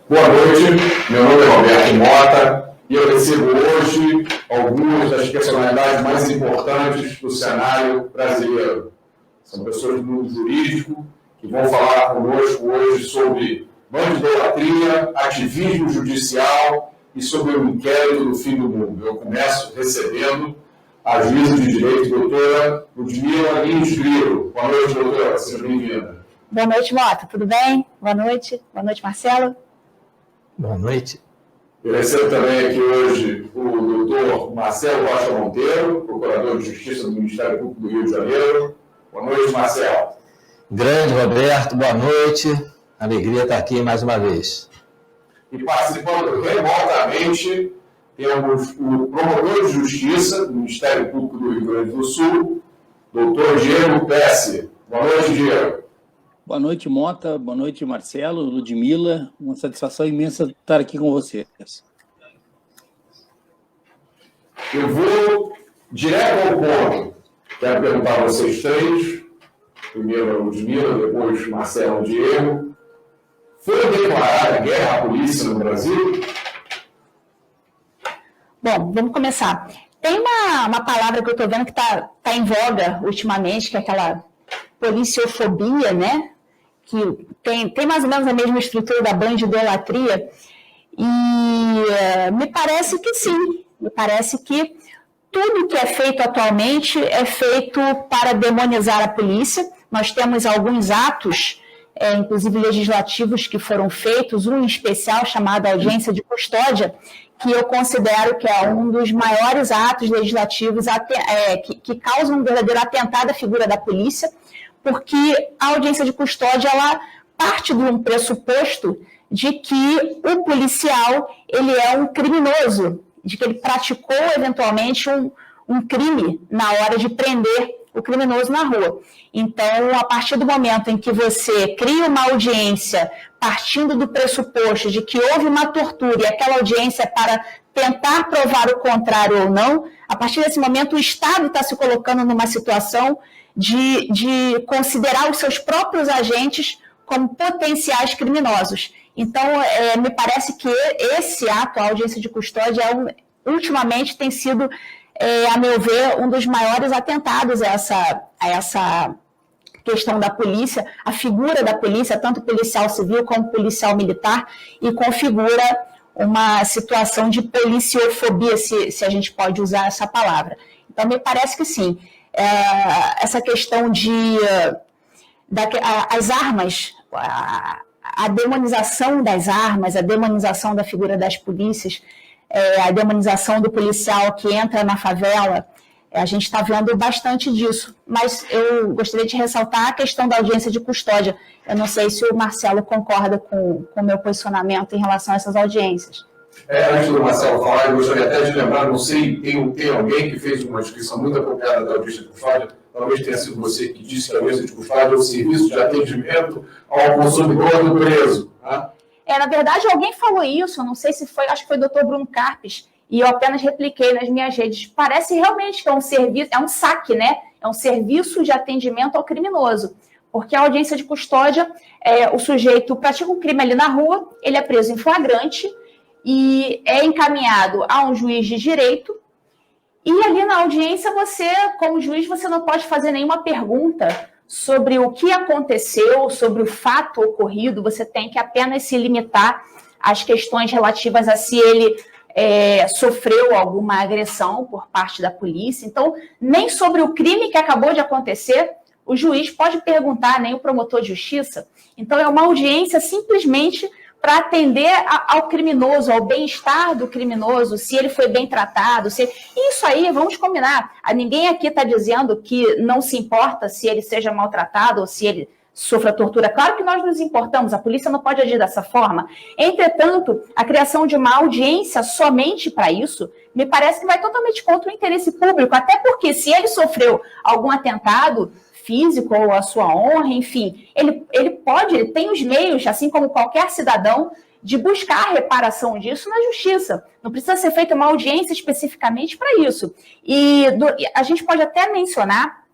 Boa noite, meu nome é Roberto Mota e eu recebo hoje algumas das personalidades mais importantes do cenário brasileiro. São pessoas do mundo jurídico que vão falar conosco hoje sobre bandidolatria, ativismo judicial e sobre o inquérito do fim do mundo. Eu começo recebendo a juíza de direito, doutora Ludmila Lins Grilo. Boa noite, doutora, seja bem-vinda. Boa noite, Mota, tudo bem? Boa noite, Marcelo. Boa noite. Eu recebo também aqui hoje o doutor Marcelo Rocha Monteiro, procurador de Justiça do Ministério Público do Rio de Janeiro. Boa noite, Marcelo. Grande Roberto, boa noite. Alegria estar aqui mais uma vez. E participando remotamente, temos o promotor de Justiça do Ministério Público do Rio Grande do Sul, doutor Diego Pesce. Boa noite, Diego. Boa noite, Mota. Boa noite, Marcelo, Ludmila. Uma satisfação imensa estar aqui com vocês. Eu vou direto ao ponto. Quero perguntar a vocês três. Primeiro a Ludmila, depois Marcelo e Diego. Foi declarada guerra à polícia no Brasil? Bom, vamos começar. Tem uma palavra que eu estou vendo que está em voga ultimamente, que é aquela policiofobia, né? Que tem mais ou menos a mesma estrutura da bandidolatria, e me parece que sim, me parece que tudo que é feito atualmente é feito para demonizar a polícia. Nós temos alguns atos, inclusive legislativos, que foram feitos, um em especial chamado audiência de custódia, que eu considero que é um dos maiores atos legislativos que causam um verdadeiro atentado à figura da polícia, porque a audiência de custódia ela parte de um pressuposto de que o policial ele é um criminoso, de que ele praticou eventualmente um crime na hora de prender o criminoso na rua. Então, a partir do momento em que você cria uma audiência partindo do pressuposto de que houve uma tortura e aquela audiência é para tentar provar o contrário ou não, a partir desse momento o Estado está se colocando numa situação de considerar os seus próprios agentes como potenciais criminosos. Então, me parece que esse ato, a audiência de custódia, ultimamente tem sido, a meu ver, um dos maiores atentados a essa questão da polícia, a figura da polícia, tanto policial civil como policial militar, e configura uma situação de policiofobia, se a gente pode usar essa palavra. Então, me parece que sim. Essa questão as armas, a demonização das armas, a demonização da figura das polícias, a demonização do policial que entra na favela, a gente está vendo bastante disso. Mas eu gostaria de ressaltar a questão da audiência de custódia. Eu não sei se o Marcelo concorda com o meu posicionamento em relação a essas audiências. Antes do Marcelo falar, eu gostaria até de lembrar, não sei, tem alguém que fez uma descrição muito apropriada da audiência de custódia, talvez tenha sido você que disse que a audiência de custódia é o serviço de atendimento ao consumidor do preso. Né? Na verdade, alguém falou isso, não sei se foi, acho que foi o Dr. Bruno Carpes, e eu apenas repliquei nas minhas redes. Parece realmente que é um serviço, é um saque, né? É um serviço de atendimento ao criminoso. Porque a audiência de custódia, o sujeito pratica um crime ali na rua, ele é preso em flagrante, e é encaminhado a um juiz de direito, e ali na audiência você, como juiz, você não pode fazer nenhuma pergunta sobre o que aconteceu, sobre o fato ocorrido, você tem que apenas se limitar às questões relativas a se ele sofreu alguma agressão por parte da polícia. Então, nem sobre o crime que acabou de acontecer, o juiz pode perguntar, nem o promotor de justiça. Então, é uma audiência simplesmente para atender ao criminoso, ao bem-estar do criminoso, se ele foi bem tratado. Isso aí, vamos combinar. Ninguém aqui está dizendo que não se importa se ele seja maltratado ou se ele sofra tortura. Claro que nós nos importamos, a polícia não pode agir dessa forma. Entretanto, a criação de uma audiência somente para isso, me parece que vai totalmente contra o interesse público, até porque se ele sofreu algum atentado físico ou a sua honra, enfim, ele tem os meios, assim como qualquer cidadão, de buscar a reparação disso na justiça. Não precisa ser feita uma audiência especificamente para isso. E a gente pode até mencionar,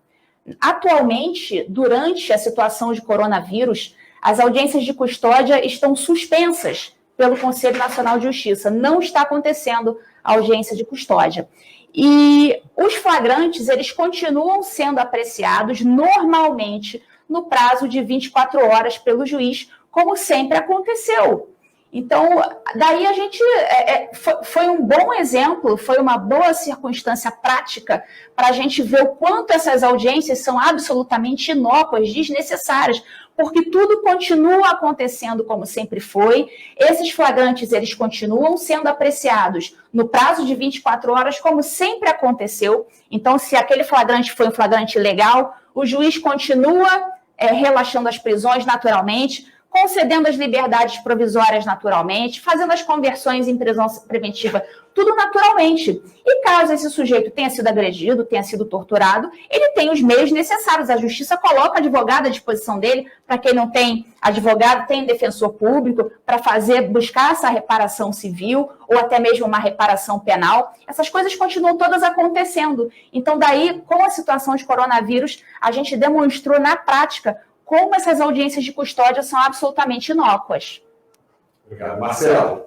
atualmente, durante a situação de coronavírus, as audiências de custódia estão suspensas pelo Conselho Nacional de Justiça. Não está acontecendo a audiência de custódia. E os flagrantes, eles continuam sendo apreciados normalmente no prazo de 24 horas pelo juiz, como sempre aconteceu. Então, daí a gente foi um bom exemplo, foi uma boa circunstância prática para a gente ver o quanto essas audiências são absolutamente inócuas, desnecessárias, porque tudo continua acontecendo como sempre foi. Esses flagrantes, eles continuam sendo apreciados no prazo de 24 horas, como sempre aconteceu. Então, se aquele flagrante foi um flagrante legal, o juiz continua relaxando as prisões naturalmente, concedendo as liberdades provisórias naturalmente, fazendo as conversões em prisão preventiva, tudo naturalmente. E caso esse sujeito tenha sido agredido, tenha sido torturado, ele tem os meios necessários. A justiça coloca advogado à disposição dele. Para quem não tem advogado, tem defensor público para buscar essa reparação civil ou até mesmo uma reparação penal. Essas coisas continuam todas acontecendo. Então, daí, com a situação de coronavírus, a gente demonstrou na prática como essas audiências de custódia são absolutamente inócuas. Obrigado. Marcelo.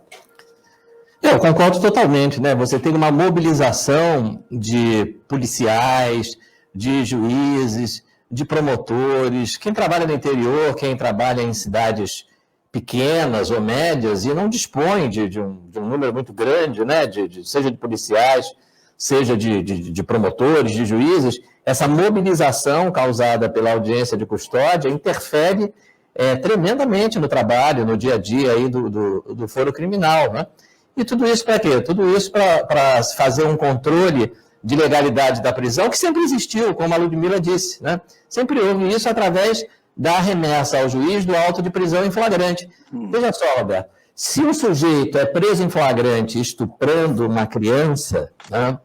Eu concordo totalmente, né? Você tem uma mobilização de policiais, de juízes, de promotores, quem trabalha no interior, quem trabalha em cidades pequenas ou médias e não dispõe de um número muito grande, né? Seja de policiais, seja de promotores, de juízes. Essa mobilização causada pela audiência de custódia interfere tremendamente no trabalho, no dia a dia aí do foro criminal, né? E tudo isso para quê? Tudo isso para fazer um controle de legalidade da prisão, que sempre existiu, como a Ludmila disse, né? Sempre houve isso através da remessa ao juiz do auto de prisão em flagrante. Veja só, Roberto, se um sujeito é preso em flagrante estuprando uma criança, né?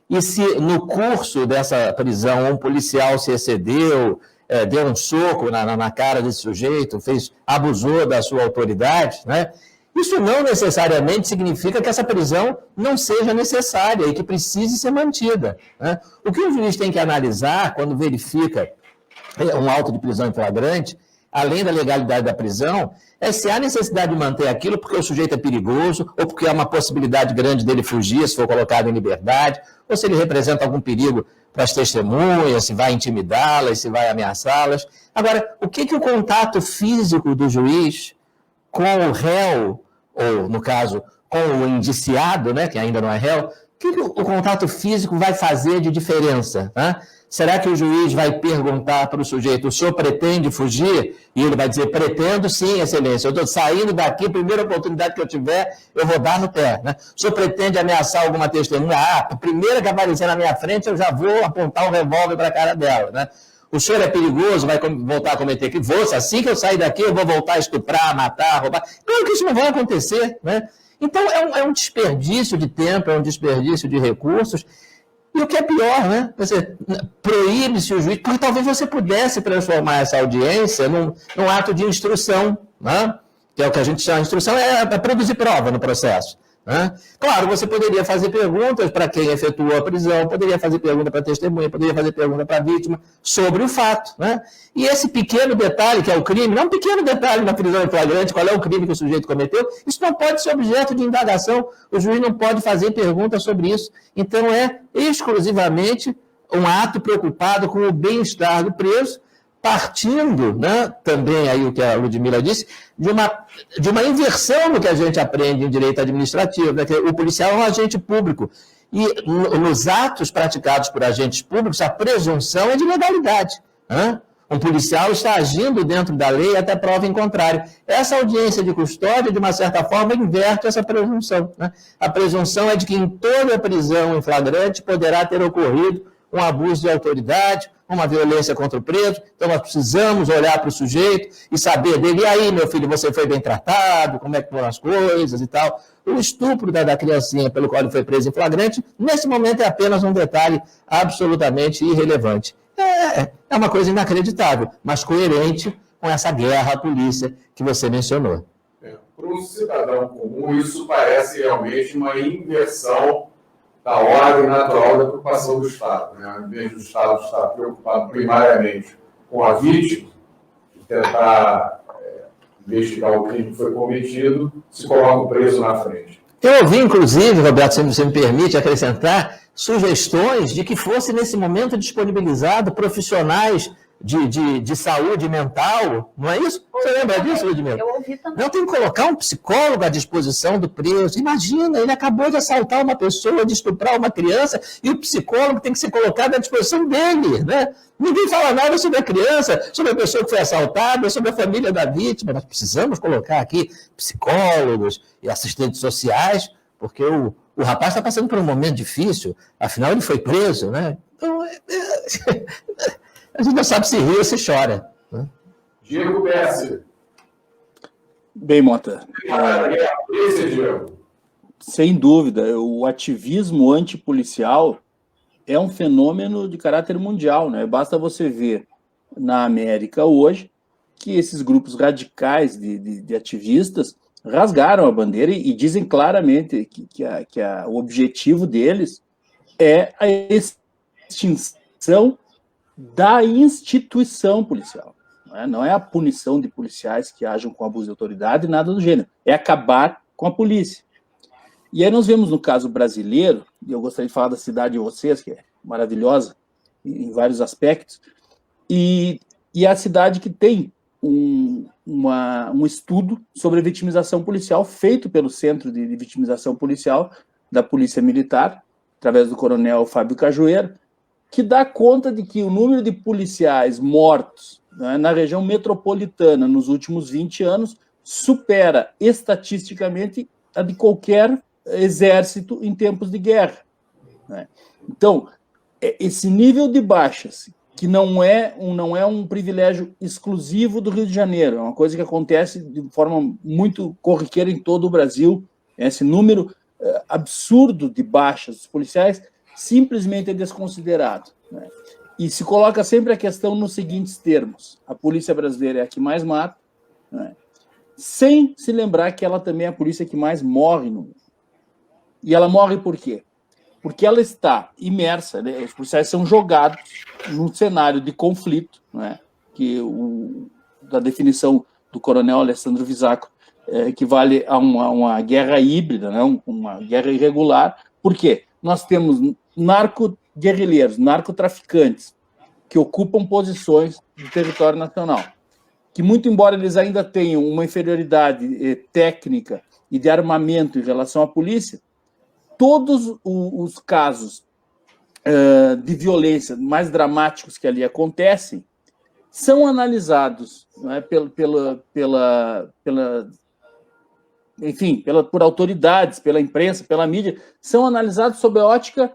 E se no curso dessa prisão um policial se excedeu, deu um soco na cara desse sujeito, abusou da sua autoridade, né? Isso não necessariamente significa que essa prisão não seja necessária e que precise ser mantida, né? O que o juiz tem que analisar quando verifica um auto de prisão em flagrante, além da legalidade da prisão, é se há necessidade de manter aquilo porque o sujeito é perigoso ou porque há uma possibilidade grande dele fugir se for colocado em liberdade, ou se ele representa algum perigo para as testemunhas, se vai intimidá-las, se vai ameaçá-las. Agora, o que o contato físico do juiz com o réu, ou, no caso, com o indiciado, né, que ainda não é réu, o que o contato físico vai fazer de diferença, né? Será que o juiz vai perguntar para o sujeito, o senhor pretende fugir? E ele vai dizer, pretendo sim, excelência, eu estou saindo daqui, primeira oportunidade que eu tiver, eu vou dar no pé, né? O senhor pretende ameaçar alguma testemunha? A primeira que aparecer na minha frente, eu já vou apontar um revólver para a cara dela, né? O senhor é perigoso, vai voltar a cometer crime? Assim que eu sair daqui, eu vou voltar a estuprar, matar, roubar. Claro que isso não vai acontecer, né? Então, é um desperdício de tempo, é um desperdício de recursos. E o que é pior, né? Você proíbe-se o juiz, porque talvez você pudesse transformar essa audiência num ato de instrução, né? Que é o que a gente chama de instrução, é produzir prova no processo, né? Claro, você poderia fazer perguntas para quem efetuou a prisão, poderia fazer pergunta para a testemunha, poderia fazer pergunta para a vítima sobre o fato, né? E esse pequeno detalhe, que é o crime, não é um pequeno detalhe na prisão em flagrante, qual é o crime que o sujeito cometeu, isso não pode ser objeto de indagação, o juiz não pode fazer pergunta sobre isso. Então, é exclusivamente um ato preocupado com o bem-estar do preso, partindo, né, também aí o que a Ludmila disse, de uma inversão no que a gente aprende em direito administrativo, né, que o policial é um agente público, e nos atos praticados por agentes públicos, a presunção é de legalidade, né? Um policial está agindo dentro da lei até prova em contrário. Essa audiência de custódia, de uma certa forma, inverte essa presunção, né? A presunção é de que em toda prisão em flagrante poderá ter ocorrido um abuso de autoridade, uma violência contra o preso, então nós precisamos olhar para o sujeito e saber dele, e aí, meu filho, você foi bem tratado, como é que foram as coisas e tal. O estupro da criancinha pelo qual ele foi preso em flagrante, nesse momento é apenas um detalhe absolutamente irrelevante. É uma coisa inacreditável, mas coerente com essa guerra à polícia que você mencionou. Para um cidadão comum, isso parece realmente uma inversão da ordem natural da preocupação do Estado, né? Ao invés do Estado estar preocupado primariamente com a vítima, tentar investigar o crime que foi cometido, se coloca o preso na frente. Eu ouvi, inclusive, Roberto, se você me permite acrescentar, sugestões de que fosse, nesse momento, disponibilizado profissionais de saúde mental, não é isso? Você lembra disso, Ludmila? Eu ouvi também. Não, tem que colocar um psicólogo à disposição do preso. Imagina, ele acabou de assaltar uma pessoa, de estuprar uma criança, e o psicólogo tem que ser colocado à disposição dele, né? Ninguém fala nada sobre a criança, sobre a pessoa que foi assaltada, sobre a família da vítima. Nós precisamos colocar aqui psicólogos e assistentes sociais, porque o rapaz está passando por um momento difícil, afinal ele foi preso, né? Então, a gente não sabe se ri ou se chora. Né? Diego Pesce. Bem, Mota. Diego. Sem dúvida, o ativismo antipolicial é um fenômeno de caráter mundial, né? Basta você ver na América hoje que esses grupos radicais de ativistas rasgaram a bandeira e dizem claramente que o objetivo deles é a extinção da instituição policial. Não é a punição de policiais que ajam com abuso de autoridade, nada do gênero. É acabar com a polícia. E aí nós vemos no caso brasileiro, e eu gostaria de falar da cidade de vocês, que é maravilhosa em vários aspectos, e a cidade que tem um estudo sobre a vitimização policial feito pelo Centro de Vitimização Policial da Polícia Militar, através do coronel Fábio Cajueiro, que dá conta de que o número de policiais mortos, né, na região metropolitana nos últimos 20 anos supera estatisticamente a de qualquer exército em tempos de guerra. Né? Então, esse nível de baixas, que não é um privilégio exclusivo do Rio de Janeiro, é uma coisa que acontece de forma muito corriqueira em todo o Brasil, esse número absurdo de baixas dos policiais simplesmente é desconsiderado. Né? E se coloca sempre a questão nos seguintes termos: a polícia brasileira é a que mais mata, né? Sem se lembrar que ela também é a polícia que mais morre no mundo. E ela morre por quê? Porque ela está imersa, né? Os policiais são jogados num cenário de conflito, né? Que da definição do coronel Alessandro Visaco equivale a uma guerra híbrida, né? Uma guerra irregular. Por quê? Nós temos narco-guerrilheiros, narcotraficantes, que ocupam posições do território nacional, que, muito embora eles ainda tenham uma inferioridade técnica e de armamento em relação à polícia, todos os casos de violência mais dramáticos que ali acontecem são analisados, né, por autoridades, pela imprensa, pela mídia, são analisados sob a ótica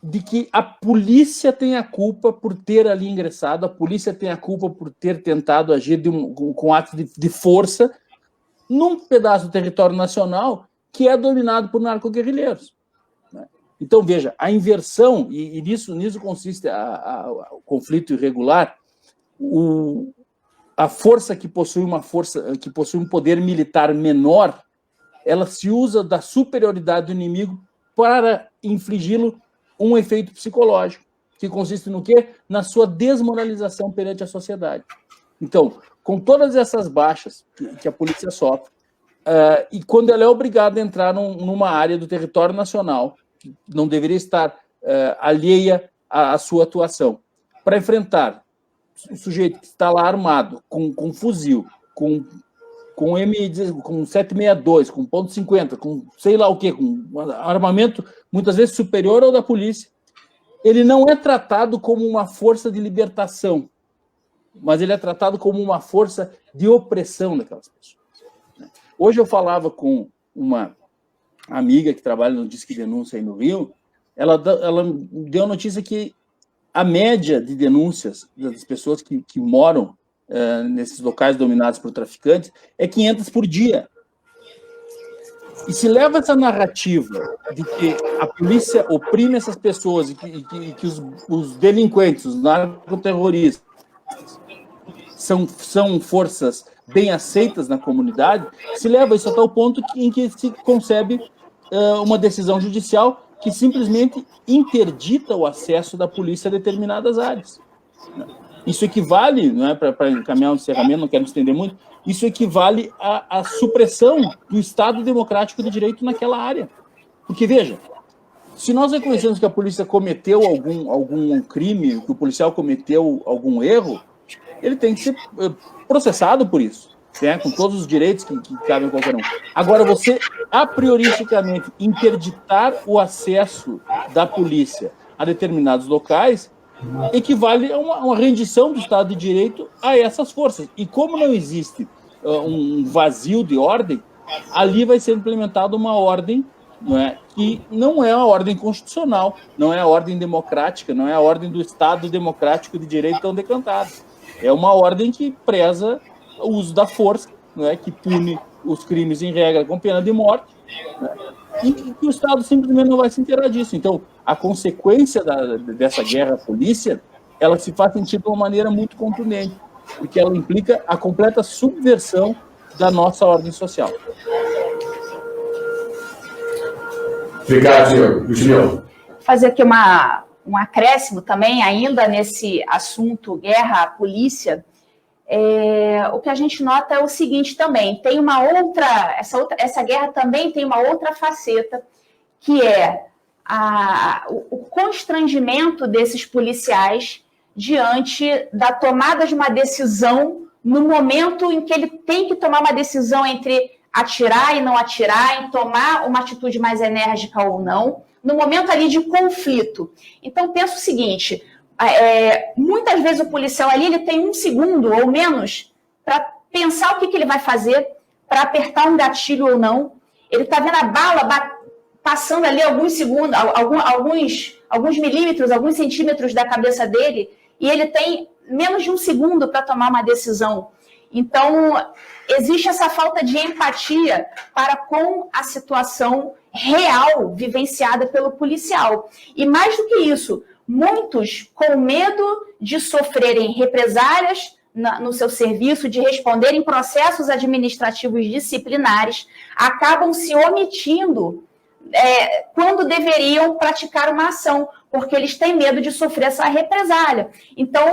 de que a polícia tem a culpa por ter ali ingressado, a polícia tem a culpa por ter tentado agir com atos de força num pedaço do território nacional que é dominado por narcoguerrilheiros. Né? Então, veja, a inversão, e nisso consiste o conflito irregular, a força que possui um poder militar menor, ela se usa da superioridade do inimigo para infligi-lo um efeito psicológico, que consiste no quê? Na sua desmoralização perante a sociedade. Então, com todas essas baixas que a polícia sofre, e quando ela é obrigada a entrar numa área do território nacional, que não deveria estar alheia à sua atuação, para enfrentar um sujeito que está lá armado, com fuzil, com 762, com .50, com sei lá o quê, com armamento muitas vezes superior ao da polícia, ele não é tratado como uma força de libertação, mas ele é tratado como uma força de opressão daquelas pessoas. Hoje eu falava com uma amiga que trabalha no Disque Denúncia aí no Rio, ela deu a notícia que a média de denúncias das pessoas que moram nesses locais dominados por traficantes é 500 por dia. E se leva essa narrativa de que a polícia oprime essas pessoas e que os delinquentes, os narcoterroristas, são forças bem aceitas na comunidade, se leva isso a tal ponto em que se concebe uma decisão judicial que simplesmente interdita o acesso da polícia a determinadas áreas. Isso equivale, né, para encaminhar um encerramento, não quero me estender muito, isso equivale à supressão do Estado democrático de direito naquela área. Porque, veja, se nós reconhecemos que a polícia cometeu algum crime, que o policial cometeu algum erro, ele tem que ser processado por isso, né, com todos os direitos que cabem a qualquer um. Agora, você, a prioristicamente, interditar o acesso da polícia a determinados locais equivale a uma rendição do Estado de Direito a essas forças. E como não existe um vazio de ordem, ali vai ser implementada uma ordem, não é, que não é a ordem constitucional, não é a ordem democrática, não é a ordem do Estado democrático de direito tão decantado. É uma ordem que preza o uso da força, não é, que pune os crimes em regra com pena de morte, né, e que o Estado simplesmente não vai se inteirar disso. Então, a consequência dessa guerra à polícia, ela se faz sentir de uma maneira muito contundente, porque ela implica a completa subversão da nossa ordem social. Obrigado, Diego. Ludmila. Fazer aqui um acréscimo também, ainda nesse assunto guerra à polícia. O que a gente nota é o seguinte também, tem essa guerra também tem uma outra faceta, que é o constrangimento desses policiais diante da tomada de uma decisão no momento em que ele tem que tomar uma decisão entre atirar e não atirar, em tomar uma atitude mais enérgica ou não, no momento ali de conflito. Então, penso o seguinte, muitas vezes o policial ali ele tem 1 segundo ou menos para pensar o que ele vai fazer, para apertar um gatilho ou não. Ele está vendo a bala passando ali alguns segundos, alguns milímetros, alguns centímetros da cabeça dele, e ele tem menos de 1 segundo para tomar uma decisão. Então, existe essa falta de empatia para com a situação real vivenciada pelo policial. E mais do que isso, muitos com medo de sofrerem represálias no seu serviço, de responderem processos administrativos disciplinares, acabam se omitindo quando deveriam praticar uma ação, porque eles têm medo de sofrer essa represália. Então,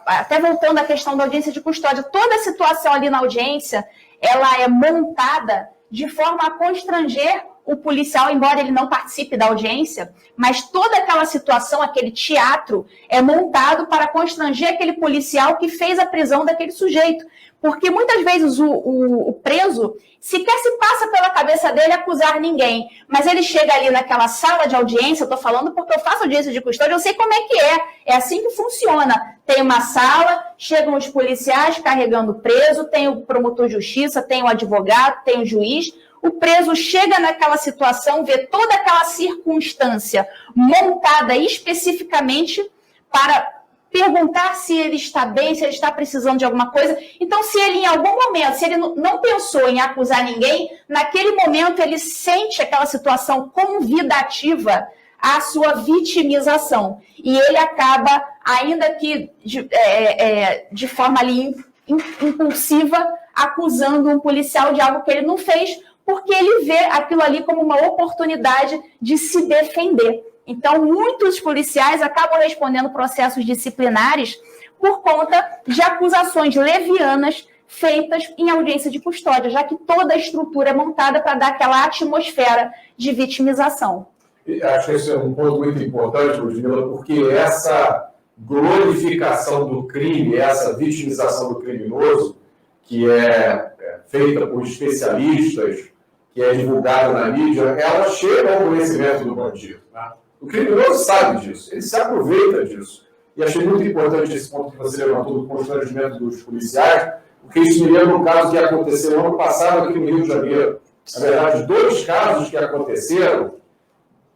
até voltando à questão da audiência de custódia, toda a situação ali na audiência, ela é montada de forma a constranger o policial, embora ele não participe da audiência, mas toda aquela situação, aquele teatro, é montado para constranger aquele policial que fez a prisão daquele sujeito. Porque muitas vezes o preso sequer se passa pela cabeça dele acusar ninguém, mas ele chega ali naquela sala de audiência, eu estou falando porque eu faço audiência de custódia, eu sei como é que é assim que funciona. Tem uma sala, chegam os policiais carregando o preso, tem o promotor de justiça, tem o advogado, tem o juiz. O preso chega naquela situação, vê toda aquela circunstância montada especificamente para perguntar se ele está bem, se ele está precisando de alguma coisa. Então, se ele em algum momento, se ele não pensou em acusar ninguém, naquele momento ele sente aquela situação convidativa à sua vitimização. E ele acaba, ainda que de forma ali impulsiva, acusando um policial de algo que ele não fez, porque ele vê aquilo ali como uma oportunidade de se defender. Então, muitos policiais acabam respondendo processos disciplinares por conta de acusações levianas feitas em audiência de custódia, já que toda a estrutura é montada para dar aquela atmosfera de vitimização. Acho que esse é um ponto muito importante, Ludmila, porque essa glorificação do crime, essa vitimização do criminoso, que é feita por especialistas, que é divulgada na mídia, ela chega ao conhecimento do bandido, né? O criminoso sabe disso, ele se aproveita disso. E achei muito importante esse ponto que você levantou do constrangimento dos policiais, porque isso me lembra um caso que aconteceu no ano passado aqui no Rio de Janeiro. Na verdade, 2 casos que aconteceram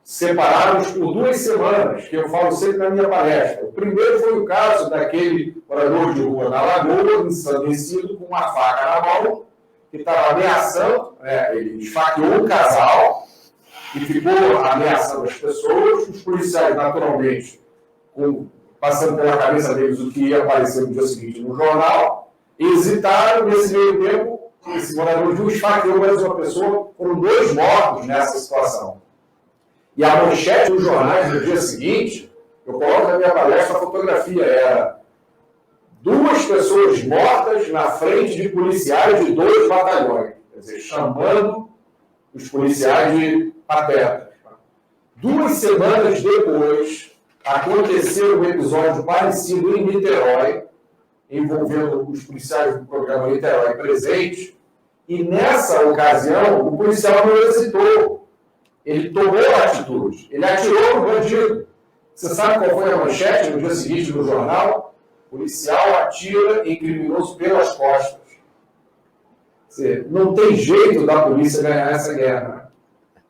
separados por 2 semanas, que eu falo sempre na minha palestra. O primeiro foi o caso daquele morador de rua na Lagoa, ensandecido com uma faca na mão, que estava ameaçando, ele esfaqueou um casal, e ficou ameaçando as pessoas. Os policiais, naturalmente, passando pela cabeça deles o que ia aparecer no dia seguinte no jornal, hesitaram. Nesse meio tempo, esse morador de rua esfaqueou mais uma pessoa, foram 2 mortos nessa situação. E a manchete dos jornais no dia seguinte, eu coloco na minha palestra, a fotografia era 2 pessoas mortas na frente de policiais de 2 batalhões. Quer dizer, chamando os policiais de patetas. 2 semanas depois, aconteceu um episódio parecido em Niterói, envolvendo os policiais do programa Niterói presentes, e nessa ocasião o policial não hesitou. Ele tomou a atitude, ele atirou no bandido. Você sabe qual foi a manchete no dia seguinte no jornal? Policial atira em criminoso pelas costas. Quer dizer, não tem jeito da polícia ganhar essa guerra.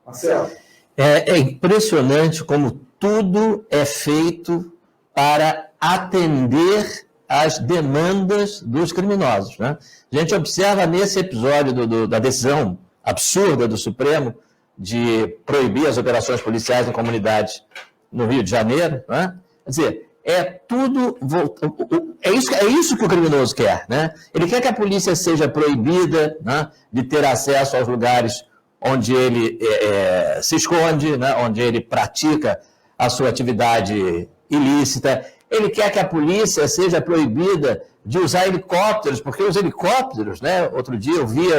Marcelo? É impressionante como tudo é feito para atender às demandas dos criminosos, né? A gente observa nesse episódio da decisão absurda do Supremo de proibir as operações policiais em comunidades no Rio de Janeiro, né? Quer dizer, é isso que o criminoso quer, né? Ele quer que a polícia seja proibida, né, de ter acesso aos lugares onde ele se esconde, né, onde ele pratica a sua atividade ilícita. Ele quer que a polícia seja proibida de usar helicópteros, porque os helicópteros, né, outro dia eu via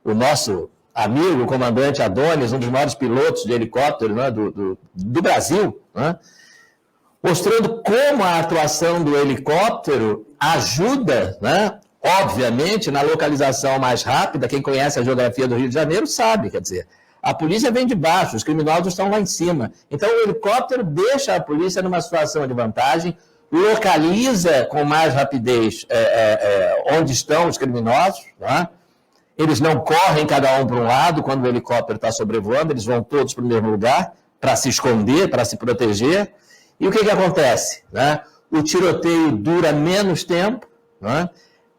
o nosso amigo, o comandante Adonis, um dos maiores pilotos de helicóptero, né, do Brasil, né, mostrando como a atuação do helicóptero ajuda, né, obviamente, na localização mais rápida. Quem conhece a geografia do Rio de Janeiro sabe, quer dizer, a polícia vem de baixo, os criminosos estão lá em cima. Então, o helicóptero deixa a polícia numa situação de vantagem, localiza com mais rapidez onde estão os criminosos, né? Eles não correm cada um para um lado quando o helicóptero está sobrevoando, eles vão todos para o mesmo lugar para se esconder, para se proteger. E o que acontece, né? O tiroteio dura menos tempo, né?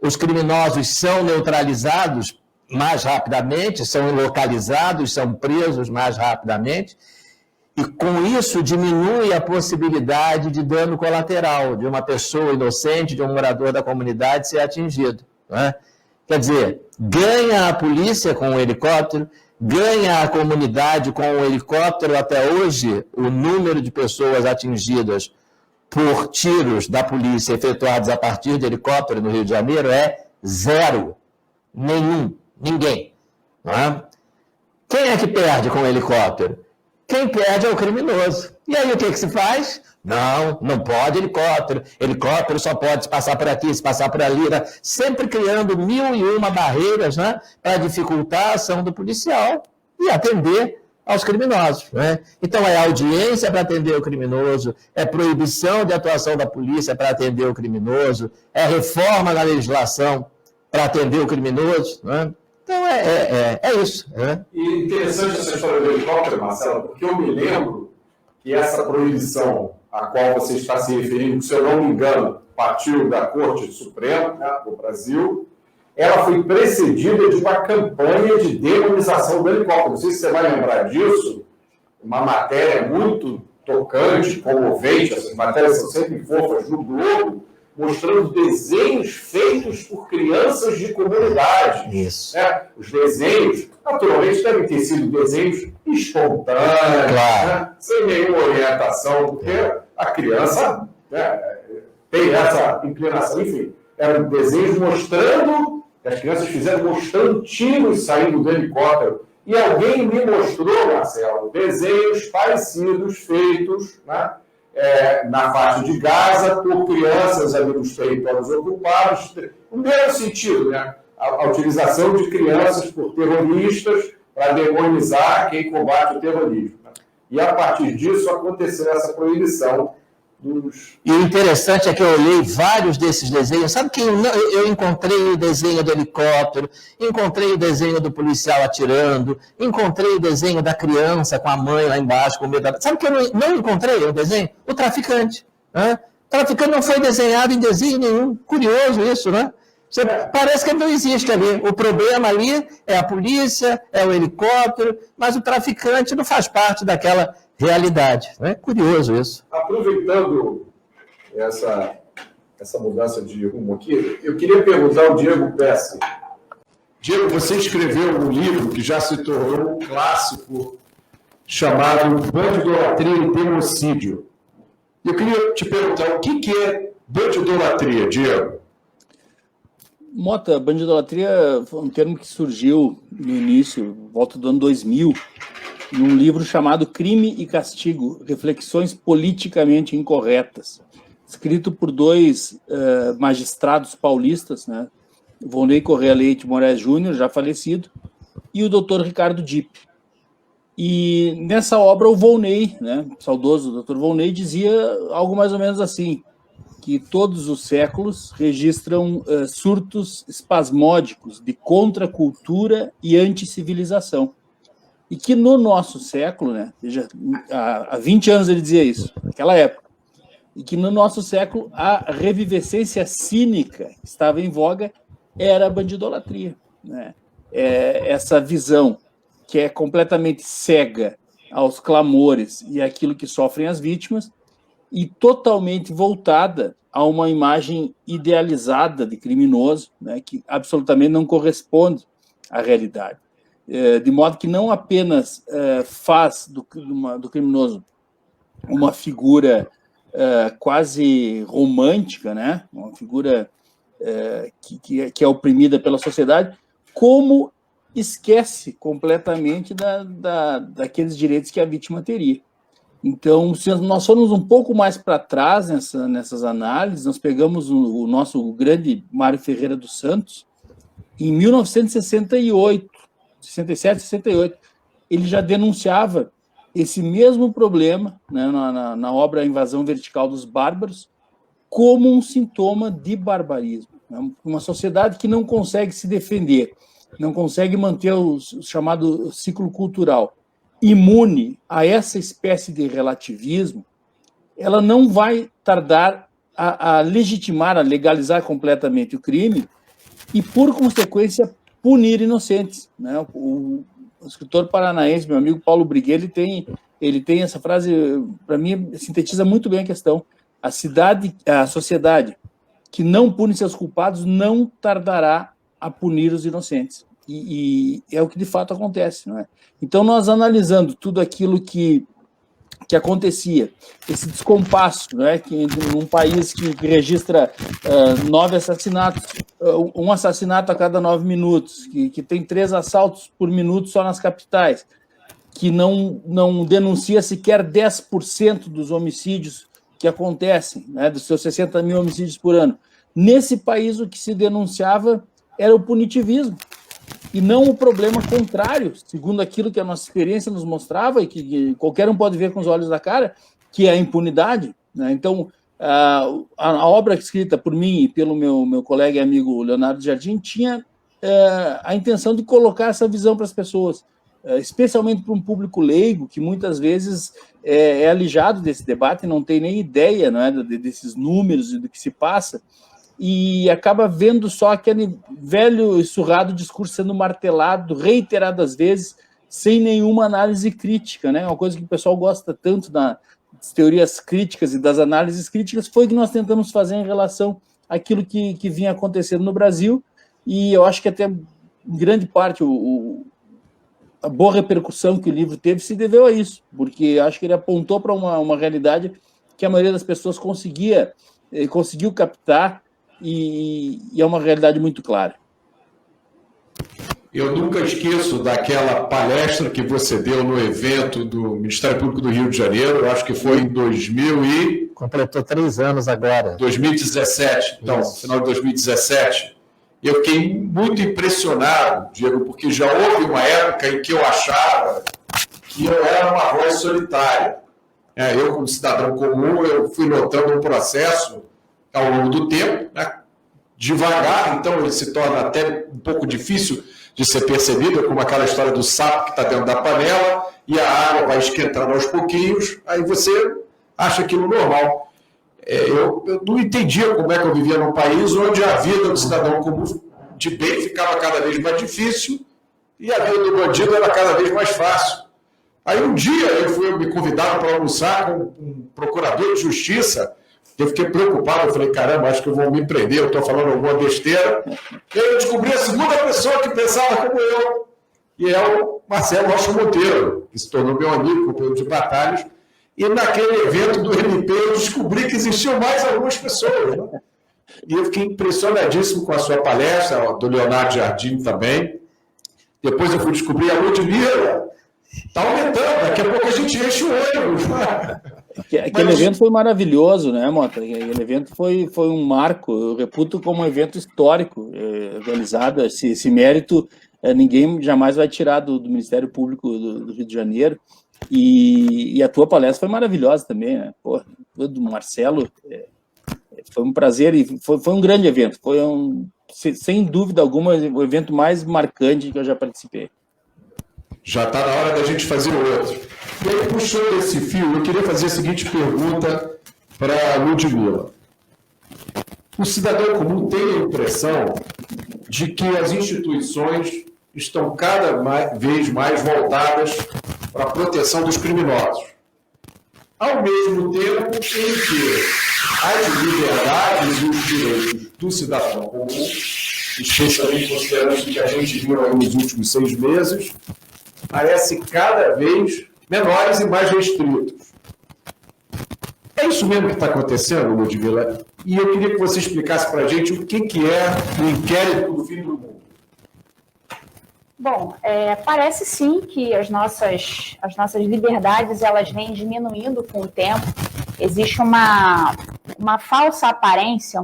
Os criminosos são neutralizados mais rapidamente, são localizados, são presos mais rapidamente, e com isso diminui a possibilidade de dano colateral, de uma pessoa inocente, de um morador da comunidade ser atingido, né? Quer dizer, ganha a polícia com o helicóptero, ganha a comunidade com o helicóptero. Até hoje, o número de pessoas atingidas por tiros da polícia efetuados a partir de helicóptero no Rio de Janeiro é 0. Nenhum. Ninguém. Não é? Quem é que perde com o helicóptero? Quem perde é o criminoso. E aí o que se faz? Não pode helicóptero. Helicóptero só pode se passar por aqui, se passar por ali, né? Sempre criando 1001 barreiras, né, para dificultar a ação do policial e atender aos criminosos, né? Então, é audiência para atender o criminoso, é proibição de atuação da polícia para atender o criminoso, é reforma na legislação para atender o criminoso, né? Então, é isso. Né? E interessante essa história do helicóptero, Marcelo, porque eu me lembro que essa proibição a qual você está se referindo, se eu não me engano, partiu da Corte Suprema, né, do Brasil, ela foi precedida de uma campanha de demonização do helicóptero. Não sei se você vai lembrar disso, uma matéria muito tocante, comovente, essas matérias são sempre fofas, no Globo, mostrando desenhos feitos por crianças de comunidade. Isso. Né? Os desenhos, naturalmente, devem ter sido desenhos espontâneos, claro, né? Sem nenhuma orientação, porque a criança, né, tem essa inclinação. Enfim, eram desenhos mostrando, as crianças fizeram mostrando tiros saindo do helicóptero. E alguém me mostrou, Marcelo, desenhos parecidos feitos, né, na faixa de Gaza por crianças ali nos territórios ocupados, no mesmo sentido, né? A utilização de crianças por terroristas para demonizar quem combate o terrorismo. Né? E a partir disso aconteceu essa proibição dos... E o interessante é que eu olhei vários desses desenhos. Sabe que eu encontrei o desenho do helicóptero, encontrei o desenho do policial atirando, encontrei o desenho da criança com a mãe lá embaixo com medo da... Sabe que eu não encontrei o desenho? O traficante. Né? O traficante não foi desenhado em desenho nenhum. Curioso isso, né? Parece que ele não existe ali. O problema ali é a polícia, é o helicóptero, mas o traficante não faz parte daquela realidade. É curioso isso. Aproveitando essa mudança de rumo aqui, eu queria perguntar ao Diego Pesce. Diego, você escreveu um livro que já se tornou um clássico chamado Bandidolatria e Democídio. Eu queria te perguntar o que é Bandidolatria, Diego. Mota, bandidolatria foi um termo que surgiu no início, volta do ano 2000, num livro chamado Crime e Castigo, Reflexões Politicamente Incorretas, escrito por dois magistrados paulistas, né? Volney Correia Leite Moraes Júnior, já falecido, e o doutor Ricardo Dipp. E nessa obra o Volney, né, saudoso doutor Volney, dizia algo mais ou menos assim, que todos os séculos registram surtos espasmódicos de contracultura e anticivilização. E que no nosso século, né, veja, há 20 anos ele dizia isso, naquela época, e que no nosso século a revivescência cínica que estava em voga era a bandidolatria, né? Essa visão que é completamente cega aos clamores e àquilo que sofrem as vítimas e totalmente voltada a uma imagem idealizada de criminoso, né, que absolutamente não corresponde à realidade. De modo que não apenas faz do criminoso uma figura quase romântica, né, uma figura que é oprimida pela sociedade, como esquece completamente daqueles direitos que a vítima teria. Então, se nós formos um pouco mais para trás nessas análises, nós pegamos o nosso grande Mário Ferreira dos Santos, em 1968, 67, 68, ele já denunciava esse mesmo problema, né, na obra A Invasão Vertical dos Bárbaros, como um sintoma de barbarismo. Né? Uma sociedade que não consegue se defender, não consegue manter o chamado ciclo cultural imune a essa espécie de relativismo, ela não vai tardar a legitimar, a legalizar completamente o crime e, por consequência, punir inocentes. Né? O escritor paranaense, meu amigo Paulo Briguet, ele tem essa frase, para mim, sintetiza muito bem a questão. A sociedade que não pune seus culpados não tardará a punir os inocentes. E é o que de fato acontece, não é? Então, nós analisando tudo aquilo que acontecia, esse descompasso, não é? Que num país que registra 9 assassinatos, um assassinato a cada 9 minutos, que tem 3 assaltos por minuto só nas capitais, que não denuncia sequer 10% dos homicídios que acontecem, né, dos seus 60 mil homicídios por ano. Nesse país, o que se denunciava era o punitivismo, e não o problema contrário, segundo aquilo que a nossa experiência nos mostrava, e que qualquer um pode ver com os olhos da cara, que é a impunidade. Né? Então, a obra escrita por mim e pelo meu colega e amigo Leonardo Jardim tinha a intenção de colocar essa visão para as pessoas, especialmente para um público leigo, que muitas vezes é alijado desse debate, não tem nem ideia, não é, desses números e do que se passa, e acaba vendo só aquele velho e surrado discurso sendo martelado reiteradas vezes, sem nenhuma análise crítica, né? Uma coisa que o pessoal gosta tanto das teorias críticas e das análises críticas foi o que nós tentamos fazer em relação àquilo que vinha acontecendo no Brasil, e eu acho que até em grande parte a boa repercussão que o livro teve se deveu a isso, porque acho que ele apontou para uma realidade que a maioria das pessoas conseguiu captar, e é uma realidade muito clara. Eu nunca esqueço daquela palestra que você deu no evento do Ministério Público do Rio de Janeiro, eu acho que foi em 2000 e... Completou 3 anos agora. 2017, então, no final de 2017. Eu fiquei muito impressionado, Diego, porque já houve uma época em que eu achava que eu era uma voz solitária. Eu, como cidadão comum, eu fui notando um processo ao longo do tempo, né? Devagar, então ele se torna até um pouco difícil de ser percebido, como aquela história do sapo que está dentro da panela e a água vai esquentando aos pouquinhos, aí você acha aquilo normal. Eu não entendia como é que eu vivia num país onde a vida do cidadão comum de bem ficava cada vez mais difícil e a vida do bandido era cada vez mais fácil. Aí um dia eu fui me convidado para almoçar com um procurador de justiça. Eu fiquei preocupado, eu falei, caramba, acho que vão me prender, eu estou falando alguma besteira. E aí eu descobri a segunda pessoa que pensava como eu, e é o Marcelo Rocha Monteiro, que se tornou meu amigo, companheiro de batalhas. E naquele evento do MP eu descobri que existiam mais algumas pessoas. Né? E eu fiquei impressionadíssimo com a sua palestra, do Leonardo Jardim também. Depois eu fui descobrir a Ludmilla. Está aumentando, daqui a pouco a gente enche o ônibus. Aquele evento foi maravilhoso, né, Mota? Aquele evento foi um marco, eu reputo como um evento histórico realizado. Esse mérito ninguém jamais vai tirar do Ministério Público do Rio de Janeiro. E a tua palestra foi maravilhosa também, né? Pô, do Marcelo, foi um prazer e foi um grande evento. Foi, sem dúvida alguma, o evento mais marcante que eu já participei. Já está na hora da gente fazer outro. E aí, puxando esse fio, eu queria fazer a seguinte pergunta para a Ludmilla. O cidadão comum tem a impressão de que as instituições estão cada vez mais voltadas para a proteção dos criminosos. Ao mesmo tempo em que as liberdades e os direitos do cidadão comum, especialmente considerando que a gente viu aí nos últimos 6 meses, parecem cada vez menores e mais restritos. É isso mesmo que está acontecendo, Ludmilla? E eu queria que você explicasse para a gente o que é o inquérito do fim do mundo. Bom, parece sim que as nossas liberdades elas vêm diminuindo com o tempo. Existe uma falsa aparência,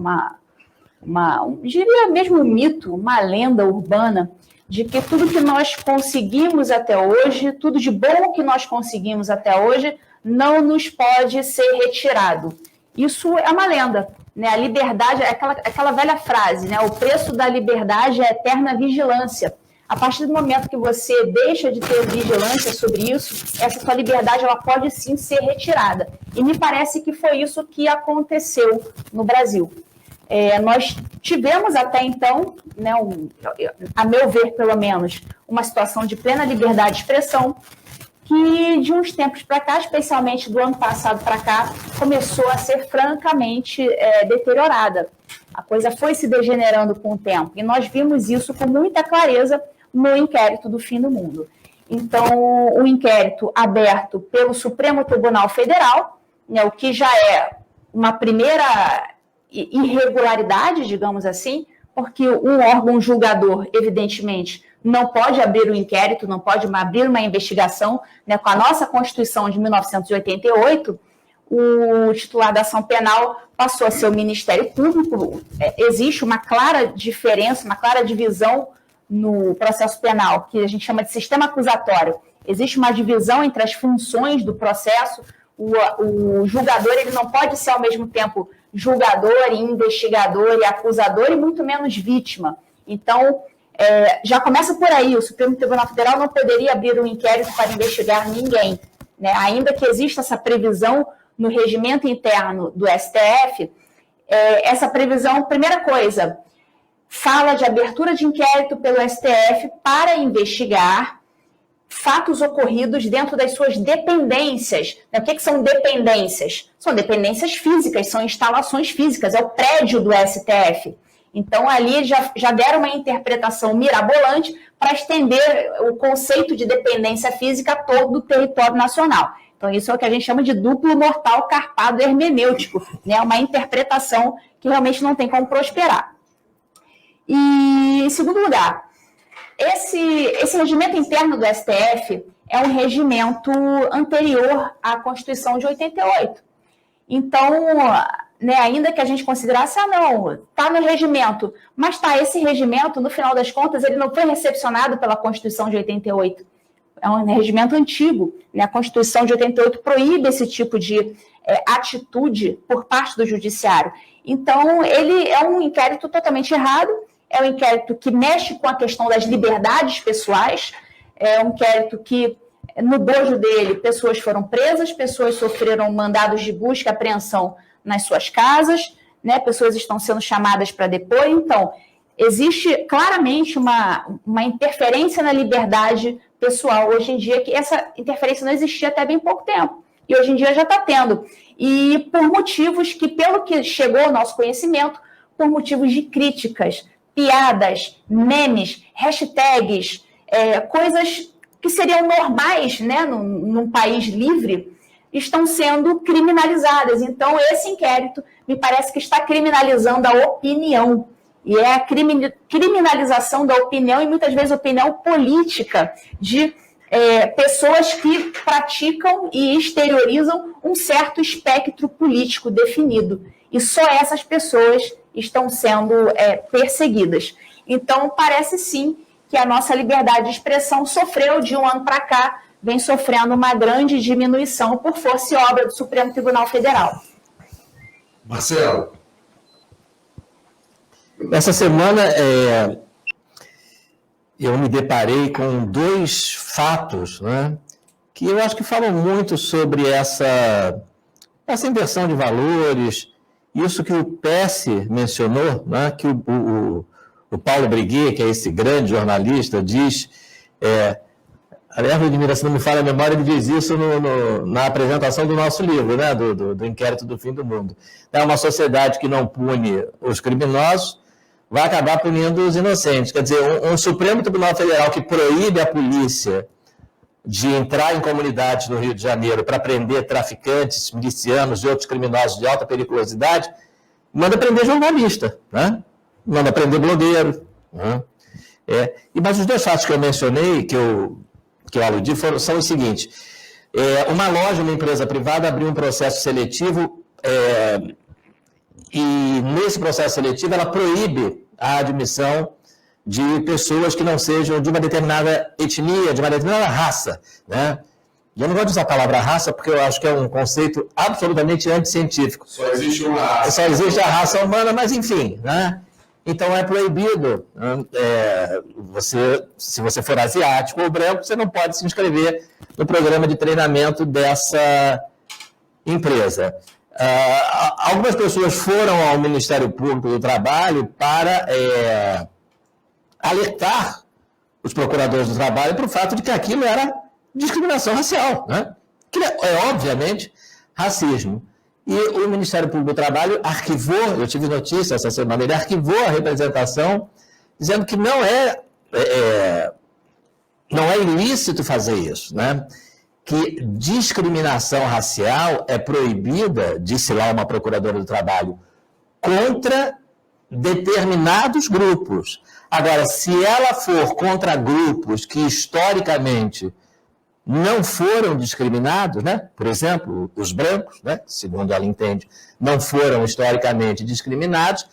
diria mesmo um mito, uma lenda urbana, de que tudo que nós conseguimos até hoje, tudo de bom que nós conseguimos até hoje, não nos pode ser retirado. Isso é uma lenda, né? A liberdade, aquela velha frase, né? O preço da liberdade é a eterna vigilância. A partir do momento que você deixa de ter vigilância sobre isso, essa sua liberdade ela pode sim ser retirada. E me parece que foi isso que aconteceu no Brasil. Nós tivemos até então, né, a meu ver pelo menos, uma situação de plena liberdade de expressão, que de uns tempos para cá, especialmente do ano passado para cá, começou a ser francamente deteriorada. A coisa foi se degenerando com o tempo, e nós vimos isso com muita clareza no inquérito do fim do mundo. Então, o inquérito aberto pelo Supremo Tribunal Federal, né, o que já é uma primeira irregularidade, digamos assim, porque um órgão julgador, evidentemente, não pode abrir um inquérito, não pode abrir uma investigação, né? Com a nossa Constituição de 1988, o titular da ação penal passou a ser o Ministério Público. Existe uma clara diferença, uma clara divisão no processo penal, que a gente chama de sistema acusatório. Existe uma divisão entre as funções do processo. O julgador ele não pode ser, ao mesmo tempo, julgador e investigador e acusador e muito menos vítima. Então, já começa por aí. O Supremo Tribunal Federal não poderia abrir um inquérito para investigar ninguém, né? Ainda que exista essa previsão no regimento interno do STF, essa previsão, primeira coisa, fala de abertura de inquérito pelo STF para investigar fatos ocorridos dentro das suas dependências. O que são dependências? São dependências físicas, são instalações físicas, é o prédio do STF. Então, ali já deram uma interpretação mirabolante para estender o conceito de dependência física a todo o território nacional. Então, isso é o que a gente chama de duplo mortal carpado hermenêutico, né? Uma interpretação que realmente não tem como prosperar. E, em segundo lugar, esse regimento interno do STF é um regimento anterior à Constituição de 88. Então, né, ainda que a gente considerasse, não, está no regimento, mas esse regimento, no final das contas, ele não foi recepcionado pela Constituição de 88. É um regimento antigo, né? A Constituição de 88 proíbe esse tipo de atitude por parte do Judiciário. Então, ele é um inquérito totalmente errado, é um inquérito que mexe com a questão das liberdades pessoais, é um inquérito que, no bojo dele, pessoas foram presas, pessoas sofreram mandados de busca e apreensão nas suas casas, né? Pessoas estão sendo chamadas para depor. Então, existe claramente uma interferência na liberdade pessoal hoje em dia, que essa interferência não existia até bem pouco tempo, e hoje em dia já está tendo. E por motivos que, pelo que chegou ao nosso conhecimento, por motivos de críticas, piadas, memes, hashtags, coisas que seriam normais, né, num país livre, estão sendo criminalizadas. Então, esse inquérito me parece que está criminalizando a opinião. E é a criminalização da opinião, e muitas vezes opinião política, de pessoas que praticam e exteriorizam um certo espectro político definido. E só essas pessoas estão sendo perseguidas. Então, parece sim que a nossa liberdade de expressão sofreu de um ano para cá, vem sofrendo uma grande diminuição por força e obra do Supremo Tribunal Federal. Marcelo. Essa semana eu me deparei com 2 fatos, né, que eu acho que falam muito sobre essa inversão de valores, isso que o Pesce mencionou, né, que o Paulo Breguet, que é esse grande jornalista, diz, aliás, Ludmila, se não me falha a memória, ele diz isso na apresentação do nosso livro, né, do Inquérito do Fim do Mundo. É uma sociedade que não pune os criminosos, vai acabar punindo os inocentes. Quer dizer, um Supremo Tribunal Federal que proíbe a polícia de entrar em comunidades no Rio de Janeiro para prender traficantes, milicianos e outros criminosos de alta periculosidade, manda prender jornalista, né? Manda prender blogueiro. Né? Mas os 2 fatos que eu mencionei, que eu aludi, são os seguintes. Uma loja, uma empresa privada, abriu um processo seletivo e nesse processo seletivo ela proíbe a admissão de pessoas que não sejam de uma determinada etnia, de uma determinada raça, né? E eu não gosto de usar a palavra raça porque eu acho que é um conceito absolutamente anticientífico. Só existe uma raça. Só existe a raça humana, mas enfim, né? Então é proibido, se você for asiático ou branco, você não pode se inscrever no programa de treinamento dessa empresa. Algumas pessoas foram ao Ministério Público do Trabalho para alertar os procuradores do trabalho para o fato de que aquilo era discriminação racial, né? Que é, obviamente, racismo. E o Ministério Público do Trabalho arquivou, eu tive notícia essa semana, ele arquivou a representação, dizendo que não é ilícito fazer isso, né? Que discriminação racial é proibida, disse lá uma procuradora do trabalho, contra determinados grupos. Agora, se ela for contra grupos que historicamente não foram discriminados, né? Por exemplo, os brancos, né? Segundo ela entende, não foram historicamente discriminados,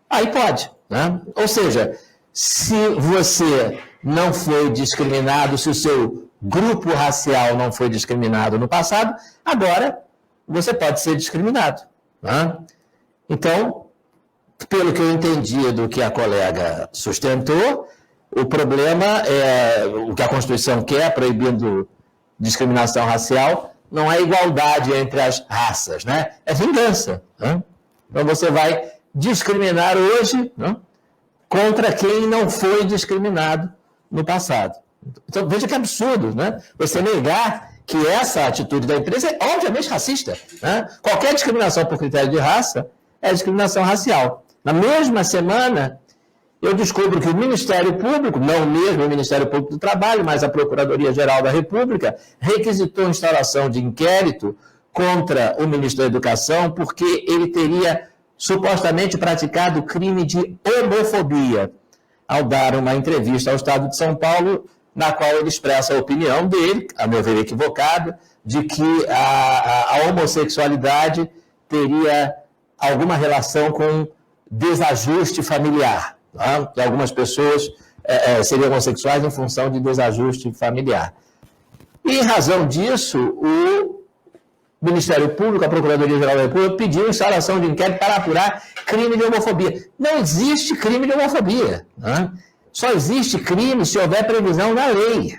aí pode, né? Ou seja, se você não foi discriminado, se o seu grupo racial não foi discriminado no passado, agora você pode ser discriminado, né? Então, pelo que eu entendi do que a colega sustentou, o problema é o que a Constituição quer, proibindo discriminação racial, não é igualdade entre as raças, né? É vingança, né? Então você vai discriminar hoje, né, contra quem não foi discriminado no passado. Então veja que absurdo, né? Você negar que essa atitude da empresa é obviamente racista, né? Qualquer discriminação por critério de raça é discriminação racial. Na mesma semana, eu descubro que o Ministério Público, não mesmo o Ministério Público do Trabalho, mas a Procuradoria-Geral da República, requisitou a instauração de inquérito contra o ministro da Educação porque ele teria supostamente praticado crime de homofobia ao dar uma entrevista ao Estado de São Paulo, na qual ele expressa a opinião dele, a meu ver equivocada, de que a homossexualidade teria alguma relação com desajuste familiar. Que algumas pessoas seriam homossexuais em função de desajuste familiar. E, em razão disso, o Ministério Público, a Procuradoria-Geral da República, pediu instalação de inquérito para apurar crime de homofobia. Não existe crime de homofobia. Né? Só existe crime se houver previsão na lei.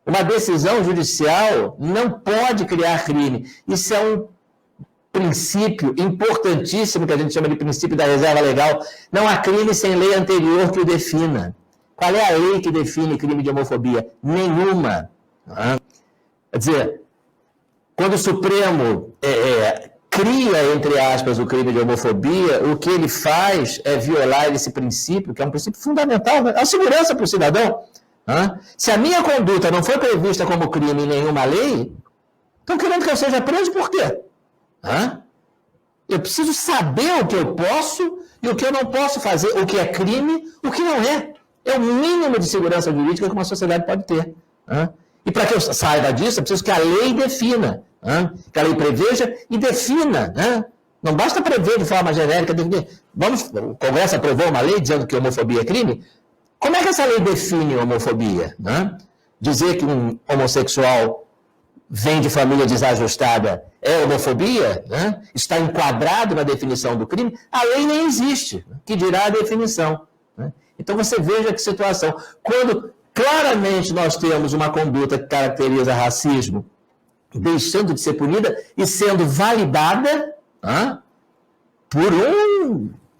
Uma decisão judicial não pode criar crime. Isso é um princípio importantíssimo que a gente chama de princípio da reserva legal. Não há crime sem lei anterior que o defina. Qual é a lei que define crime de homofobia? Nenhuma. Quer dizer, quando o Supremo cria, entre aspas, o crime de homofobia, o que ele faz é violar esse princípio, que é um princípio fundamental, a segurança para o cidadão. Se a minha conduta não foi prevista como crime em nenhuma lei, Estão querendo que eu seja preso por quê? Eu preciso saber o que eu posso e o que eu não posso fazer, o que é crime, o que não é. É o mínimo de segurança jurídica que uma sociedade pode ter. E para que eu saiba disso, eu preciso que a lei defina, que a lei preveja e defina. Não basta prever de forma genérica. O Congresso aprovou uma lei dizendo que homofobia é crime. Como é que essa lei define homofobia? Dizer que um homossexual vem de família desajustada é homofobia? Está enquadrado na definição do crime? A lei nem existe, que dirá a definição. Então você veja que situação. Quando claramente nós temos uma conduta que caracteriza racismo, deixando de ser punida e sendo validada por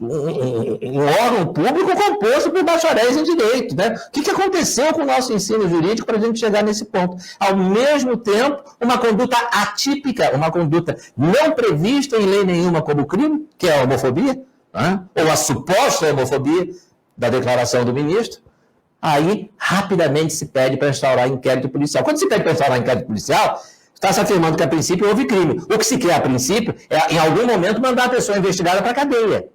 um órgão público composto por bacharéis em direito. O que aconteceu com o nosso ensino jurídico para a gente chegar nesse ponto? Ao mesmo tempo, uma conduta atípica, uma conduta não prevista em lei nenhuma como crime, que é a homofobia, ou a suposta homofobia da declaração do ministro, aí rapidamente se pede para instaurar inquérito policial. Quando se pede para instaurar inquérito policial, está se afirmando que a princípio houve crime. O que se quer a princípio é, em algum momento, mandar a pessoa investigada para a cadeia.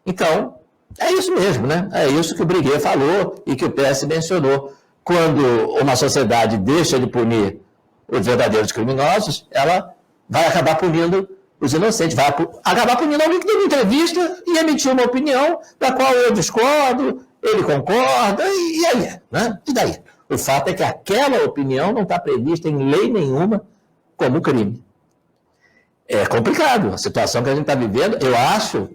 Então, é isso mesmo, É isso que o Briguet falou e que o PS mencionou. Quando uma sociedade deixa de punir os verdadeiros criminosos, ela vai acabar punindo os inocentes, vai acabar punindo alguém que deu uma entrevista e emitiu uma opinião da qual eu discordo, ele concorda, e aí? E daí? O fato é que aquela opinião não está prevista em lei nenhuma como crime. É complicado. A situação que a gente está vivendo, eu acho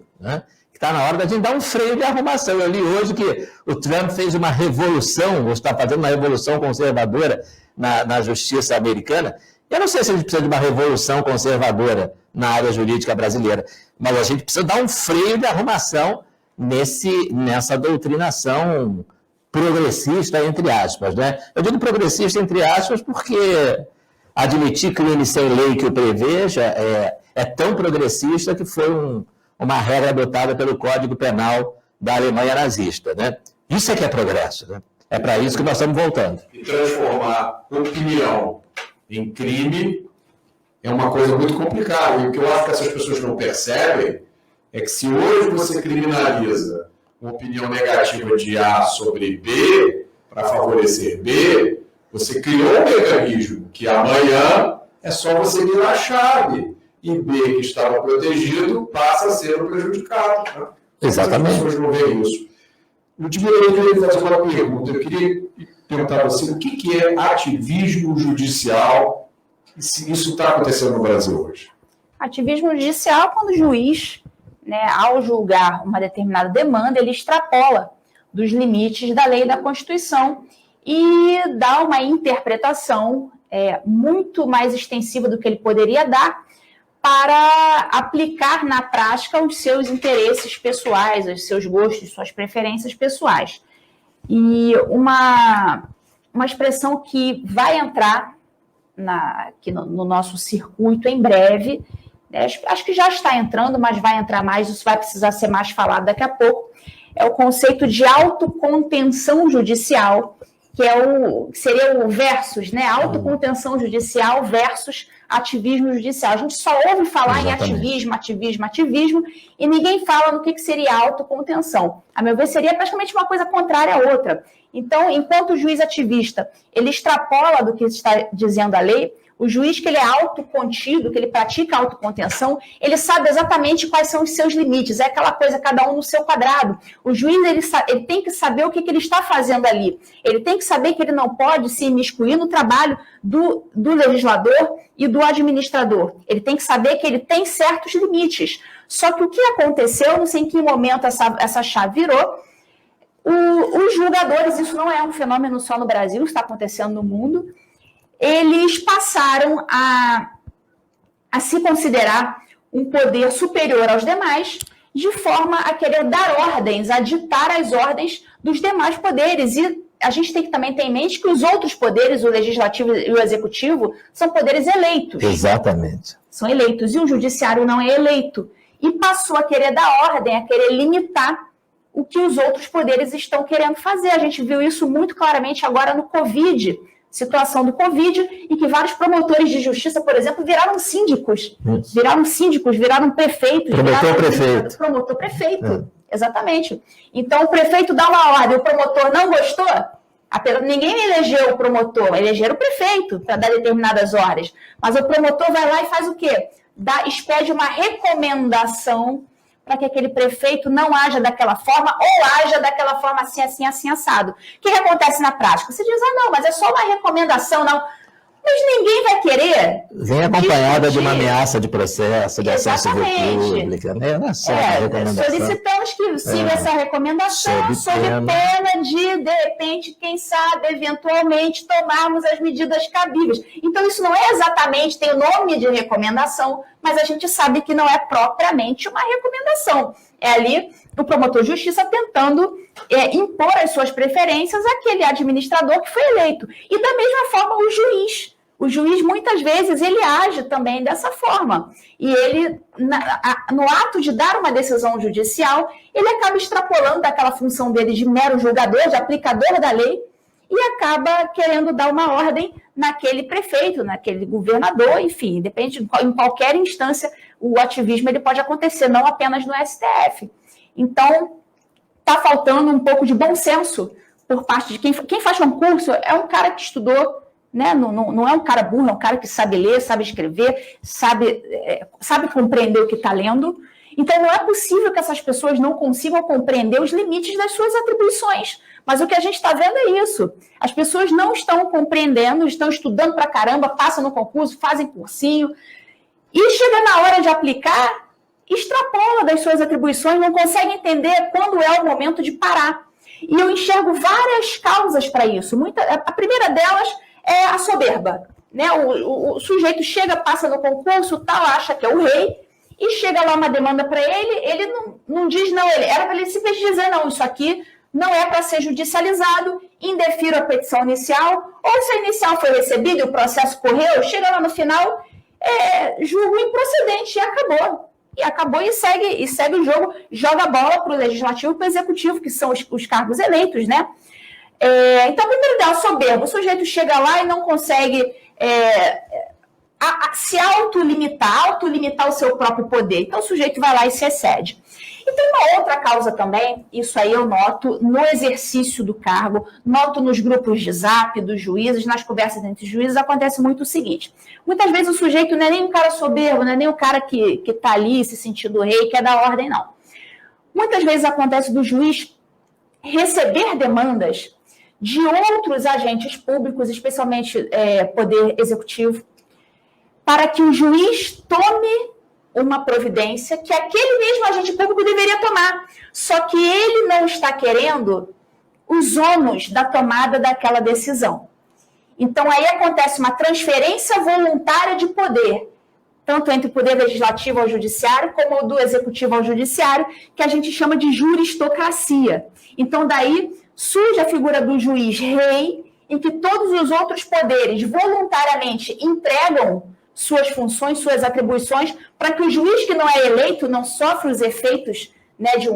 que está na hora da gente dar um freio de arrumação. Eu li hoje que o Trump fez uma revolução, ou está fazendo uma revolução conservadora na justiça americana. Eu não sei se a gente precisa de uma revolução conservadora na área jurídica brasileira, mas a gente precisa dar um freio de arrumação nessa doutrinação progressista, entre aspas. Eu digo progressista, entre aspas, porque admitir crime sem lei que o preveja é tão progressista que foi uma regra adotada pelo Código Penal da Alemanha nazista. Isso é que é progresso. É para isso que nós estamos voltando. E transformar opinião em crime é uma coisa muito complicada. E o que eu acho que essas pessoas não percebem é que se hoje você criminaliza uma opinião negativa de A sobre B, para favorecer B, você criou um mecanismo que amanhã é só você virar a chave. E B, que estava protegido, passa a ser o prejudicado. Exatamente. As pessoas não veem isso. Ludmila, eu queria fazer uma pergunta. Eu queria perguntar a você o que é ativismo judicial e se isso está acontecendo no Brasil hoje. Ativismo judicial é quando o juiz, ao julgar uma determinada demanda, ele extrapola dos limites da lei e da Constituição e dá uma interpretação muito mais extensiva do que ele poderia dar para aplicar na prática os seus interesses pessoais, os seus gostos, suas preferências pessoais. E uma expressão que vai entrar aqui no nosso circuito em breve, acho que já está entrando, mas vai entrar mais, isso vai precisar ser mais falado daqui a pouco, é o conceito de autocontenção judicial, que seria o versus, autocontenção judicial versus ativismo judicial. A gente só ouve falar Exatamente. Em ativismo, e ninguém fala no que seria autocontenção. A meu ver, seria praticamente uma coisa contrária à outra. Então, enquanto o juiz ativista, ele extrapola do que está dizendo a lei, o juiz que ele é autocontido, que ele pratica autocontenção, ele sabe exatamente quais são os seus limites. É aquela coisa, cada um no seu quadrado. O juiz, ele tem que saber o que ele está fazendo ali. Ele tem que saber que ele não pode se imiscuir no trabalho do legislador e do administrador. Ele tem que saber que ele tem certos limites. Só que o que aconteceu, não sei em que momento essa chave virou, os julgadores, isso não é um fenômeno só no Brasil, está acontecendo no mundo, eles passaram a se considerar um poder superior aos demais, de forma a querer dar ordens, a ditar as ordens dos demais poderes. E a gente tem que também ter em mente que os outros poderes, o legislativo e o executivo, são poderes eleitos. Exatamente. São eleitos, e o judiciário não é eleito. E passou a querer dar ordem, a querer limitar o que os outros poderes estão querendo fazer. A gente viu isso muito claramente agora no Covid, situação do Covid, e que vários promotores de justiça, por exemplo, viraram síndicos, viraram prefeitos. Promotor-prefeito. Promotor-prefeito, exatamente. Então, o prefeito dá uma ordem, o promotor não gostou, ninguém elegeu o promotor, elegeram o prefeito para dar determinadas ordens. Mas o promotor vai lá e faz o quê? Expede uma recomendação para que aquele prefeito não haja daquela forma ou haja daquela forma assim, assim, assim, assado. O que acontece na prática? Você diz, não, mas é só uma recomendação, não. Mas ninguém vai querer. Vem acompanhada de uma ameaça de processo, de ação civil pública, né? Não é só uma recomendação. Solicitamos que siga essa recomendação sob pena de repente, quem sabe, eventualmente, tomarmos as medidas cabíveis. Então, isso não é exatamente, tem o nome de recomendação, mas a gente sabe que não é propriamente uma recomendação. É ali o promotor de justiça tentando impor as suas preferências àquele administrador que foi eleito. E da mesma forma o juiz. O juiz, muitas vezes, ele age também dessa forma. E ele, no ato de dar uma decisão judicial, ele acaba extrapolando daquela função dele de mero julgador, de aplicador da lei, e acaba querendo dar uma ordem naquele prefeito, naquele governador, enfim, depende, em qualquer instância, o ativismo ele pode acontecer, não apenas no STF. Então, está faltando um pouco de bom senso por parte de quem faz concurso, é um cara que estudou, né? Não é um cara burro, é um cara que sabe ler, sabe escrever, sabe compreender o que está lendo. Então, não é possível que essas pessoas não consigam compreender os limites das suas atribuições. Mas o que a gente está vendo é isso. As pessoas não estão compreendendo, estão estudando pra caramba, passam no concurso, fazem cursinho, e chega na hora de aplicar, extrapola das suas atribuições, não consegue entender quando é o momento de parar. E eu enxergo várias causas para isso. A primeira delas é a soberba. Né? O sujeito chega, passa no concurso, tal, acha que é o rei, e chega lá uma demanda para ele não diz não, era para ele simplesmente dizer não, isso aqui não é para ser judicializado, indefiro a petição inicial, ou se a inicial foi recebida e o processo correu, chega lá no final, julgo improcedente e acabou e segue o jogo, joga a bola para o legislativo e para o executivo, que são os cargos eleitos, né? Então, primeiro dela, soberbo, o sujeito chega lá e não consegue se autolimitar o seu próprio poder. Então, o sujeito vai lá e se excede. E tem uma outra causa também, isso aí eu noto no exercício do cargo, noto nos grupos de zap dos juízes, nas conversas entre juízes, acontece muito o seguinte. Muitas vezes o sujeito não é nem um cara soberbo, não é nem o cara que está ali se sentindo rei, quer dar ordem, não. Muitas vezes acontece do juiz receber demandas de outros agentes públicos, especialmente poder executivo, para que o juiz tome uma providência que aquele mesmo agente público deveria tomar. Só que ele não está querendo os ônus da tomada daquela decisão. Então, aí acontece uma transferência voluntária de poder, tanto entre o poder legislativo ao judiciário, como do executivo ao judiciário, que a gente chama de juristocracia. Então, daí surge a figura do juiz rei, em que todos os outros poderes voluntariamente entregam suas funções, suas atribuições, para que o juiz que não é eleito não sofra os efeitos, né, de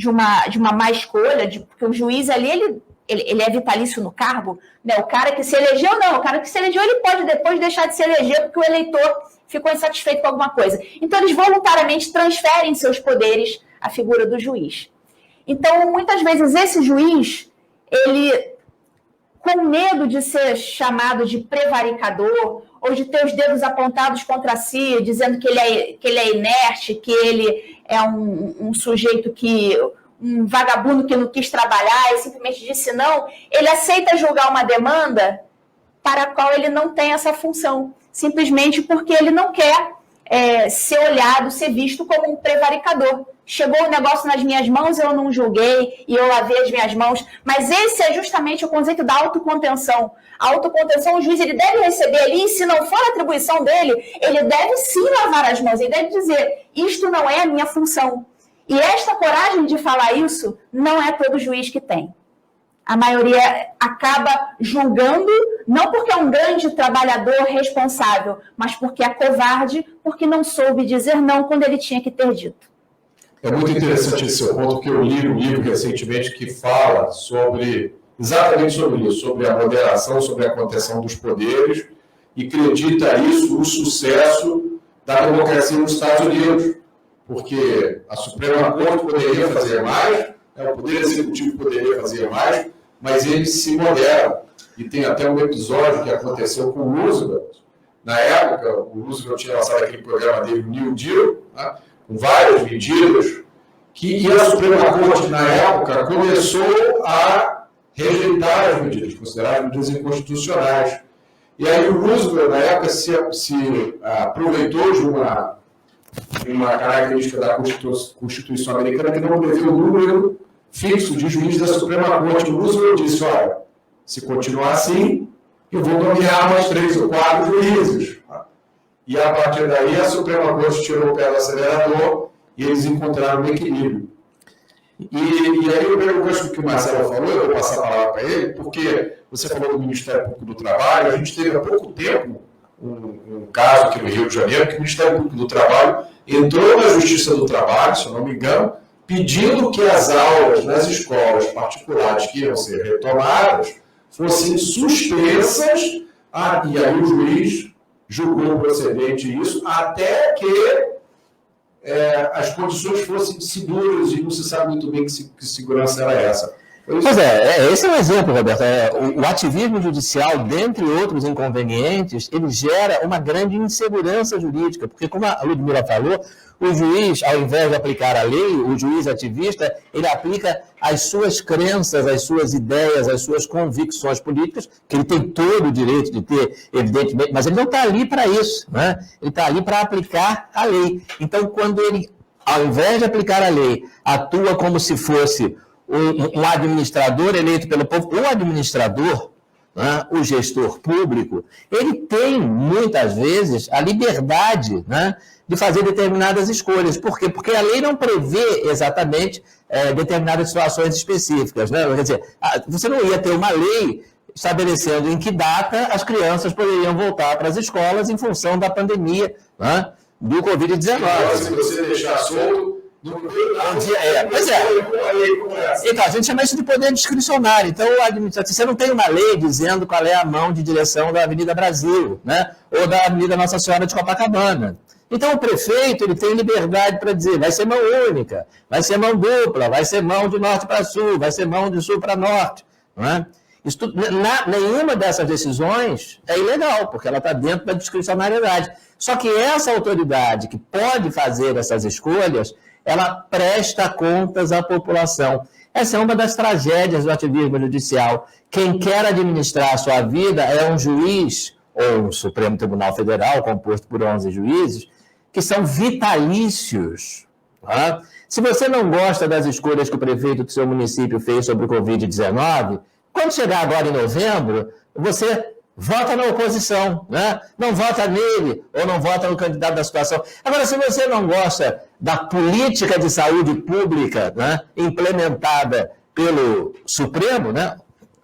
uma má escolha, porque o juiz ali, ele é vitalício no cargo, né? O cara que se elegeu, não, o cara que se elegeu, ele pode depois deixar de se eleger porque o eleitor ficou insatisfeito com alguma coisa. Então, eles voluntariamente transferem seus poderes à figura do juiz. Então, muitas vezes, esse juiz, ele, com medo de ser chamado de prevaricador, ou de ter os dedos apontados contra si, dizendo que ele é inerte, que ele é um sujeito um vagabundo que não quis trabalhar e simplesmente disse não, ele aceita julgar uma demanda para a qual ele não tem essa função, simplesmente porque ele não quer ser olhado, ser visto como um prevaricador. Chegou o negócio nas minhas mãos, eu não julguei e eu lavei as minhas mãos. Mas esse é justamente o conceito da autocontenção. A autocontenção, o juiz ele deve receber ali, e se não for a atribuição dele, ele deve sim lavar as mãos. Ele deve dizer, isto não é a minha função. E esta coragem de falar isso, não é todo juiz que tem. A maioria acaba julgando, não porque é um grande trabalhador responsável, mas porque é covarde, porque não soube dizer não quando ele tinha que ter dito. É muito interessante esse seu ponto, porque eu li um livro recentemente que fala sobre exatamente sobre isso, sobre a moderação, sobre a contenção dos poderes, e acredita isso o sucesso da democracia nos Estados Unidos, porque a Suprema Corte poderia fazer mais, o Poder Executivo poderia fazer mais, mas eles se moderam. E tem até um episódio que aconteceu com o Roosevelt. Na época, o Roosevelt tinha lançado aquele programa dele, o New Deal, né, com várias medidas, e a Suprema Corte, na época, começou a rejeitar as medidas, considerar as medidas inconstitucionais. E aí o Roosevelt, na época, se aproveitou de uma característica da Constituição americana que não prevê o número fixo de juízes da Suprema Corte. O Roosevelt disse, olha, se continuar assim, eu vou nomear mais 3 ou 4 juízes. E a partir daí a Suprema Corte tirou o pé do acelerador e eles encontraram um equilíbrio. E aí eu pego o gancho que o Marcelo falou, eu vou passar a palavra para ele, porque você falou do Ministério Público do Trabalho, a gente teve há pouco tempo um caso aqui no Rio de Janeiro, que o Ministério Público do Trabalho entrou na Justiça do Trabalho, se eu não me engano, pedindo que as aulas nas escolas particulares que iam ser retomadas fossem suspensas, e aí o juiz julgou procedente isso, até que as condições fossem seguras, e não se sabe muito bem que segurança era essa. Pois esse é um exemplo, Roberto. O ativismo judicial, dentre outros inconvenientes, ele gera uma grande insegurança jurídica, porque, como a Ludmila falou, o juiz, ao invés de aplicar a lei, o juiz ativista, ele aplica as suas crenças, as suas ideias, as suas convicções políticas, que ele tem todo o direito de ter, evidentemente, mas ele não está ali para isso, né? Ele está ali para aplicar a lei. Então, quando ele, ao invés de aplicar a lei, atua como se fosse um administrador eleito pelo povo, o administrador, né, o gestor público, ele tem, muitas vezes, a liberdade, né, de fazer determinadas escolhas. Por quê? Porque a lei não prevê exatamente determinadas situações específicas. Né? Quer dizer, você não ia ter uma lei estabelecendo em que data as crianças poderiam voltar para as escolas em função da pandemia, né, do Covid-19. Se você deixar solto, Pois é. Então, a gente chama isso de poder discricionário. Então, você não tem uma lei dizendo qual é a mão de direção da Avenida Brasil, né? Ou da Avenida Nossa Senhora de Copacabana. Então, o prefeito ele tem liberdade para dizer, vai ser mão única, vai ser mão dupla, vai ser mão de norte para sul, vai ser mão de sul para norte. Não é? Nenhuma dessas decisões é ilegal, porque ela está dentro da discricionariedade. Só que essa autoridade que pode fazer essas escolhas, ela presta contas à população. Essa é uma das tragédias do ativismo judicial. Quem quer administrar a sua vida é um juiz, ou um Supremo Tribunal Federal, composto por 11 juízes, que são vitalícios. Tá? Se você não gosta das escolhas que o prefeito do seu município fez sobre o Covid-19, quando chegar agora em novembro, você vota na oposição, né? Não vota nele ou não vota no candidato da situação. Agora, se você não gosta da política de saúde pública, né, implementada pelo Supremo, né,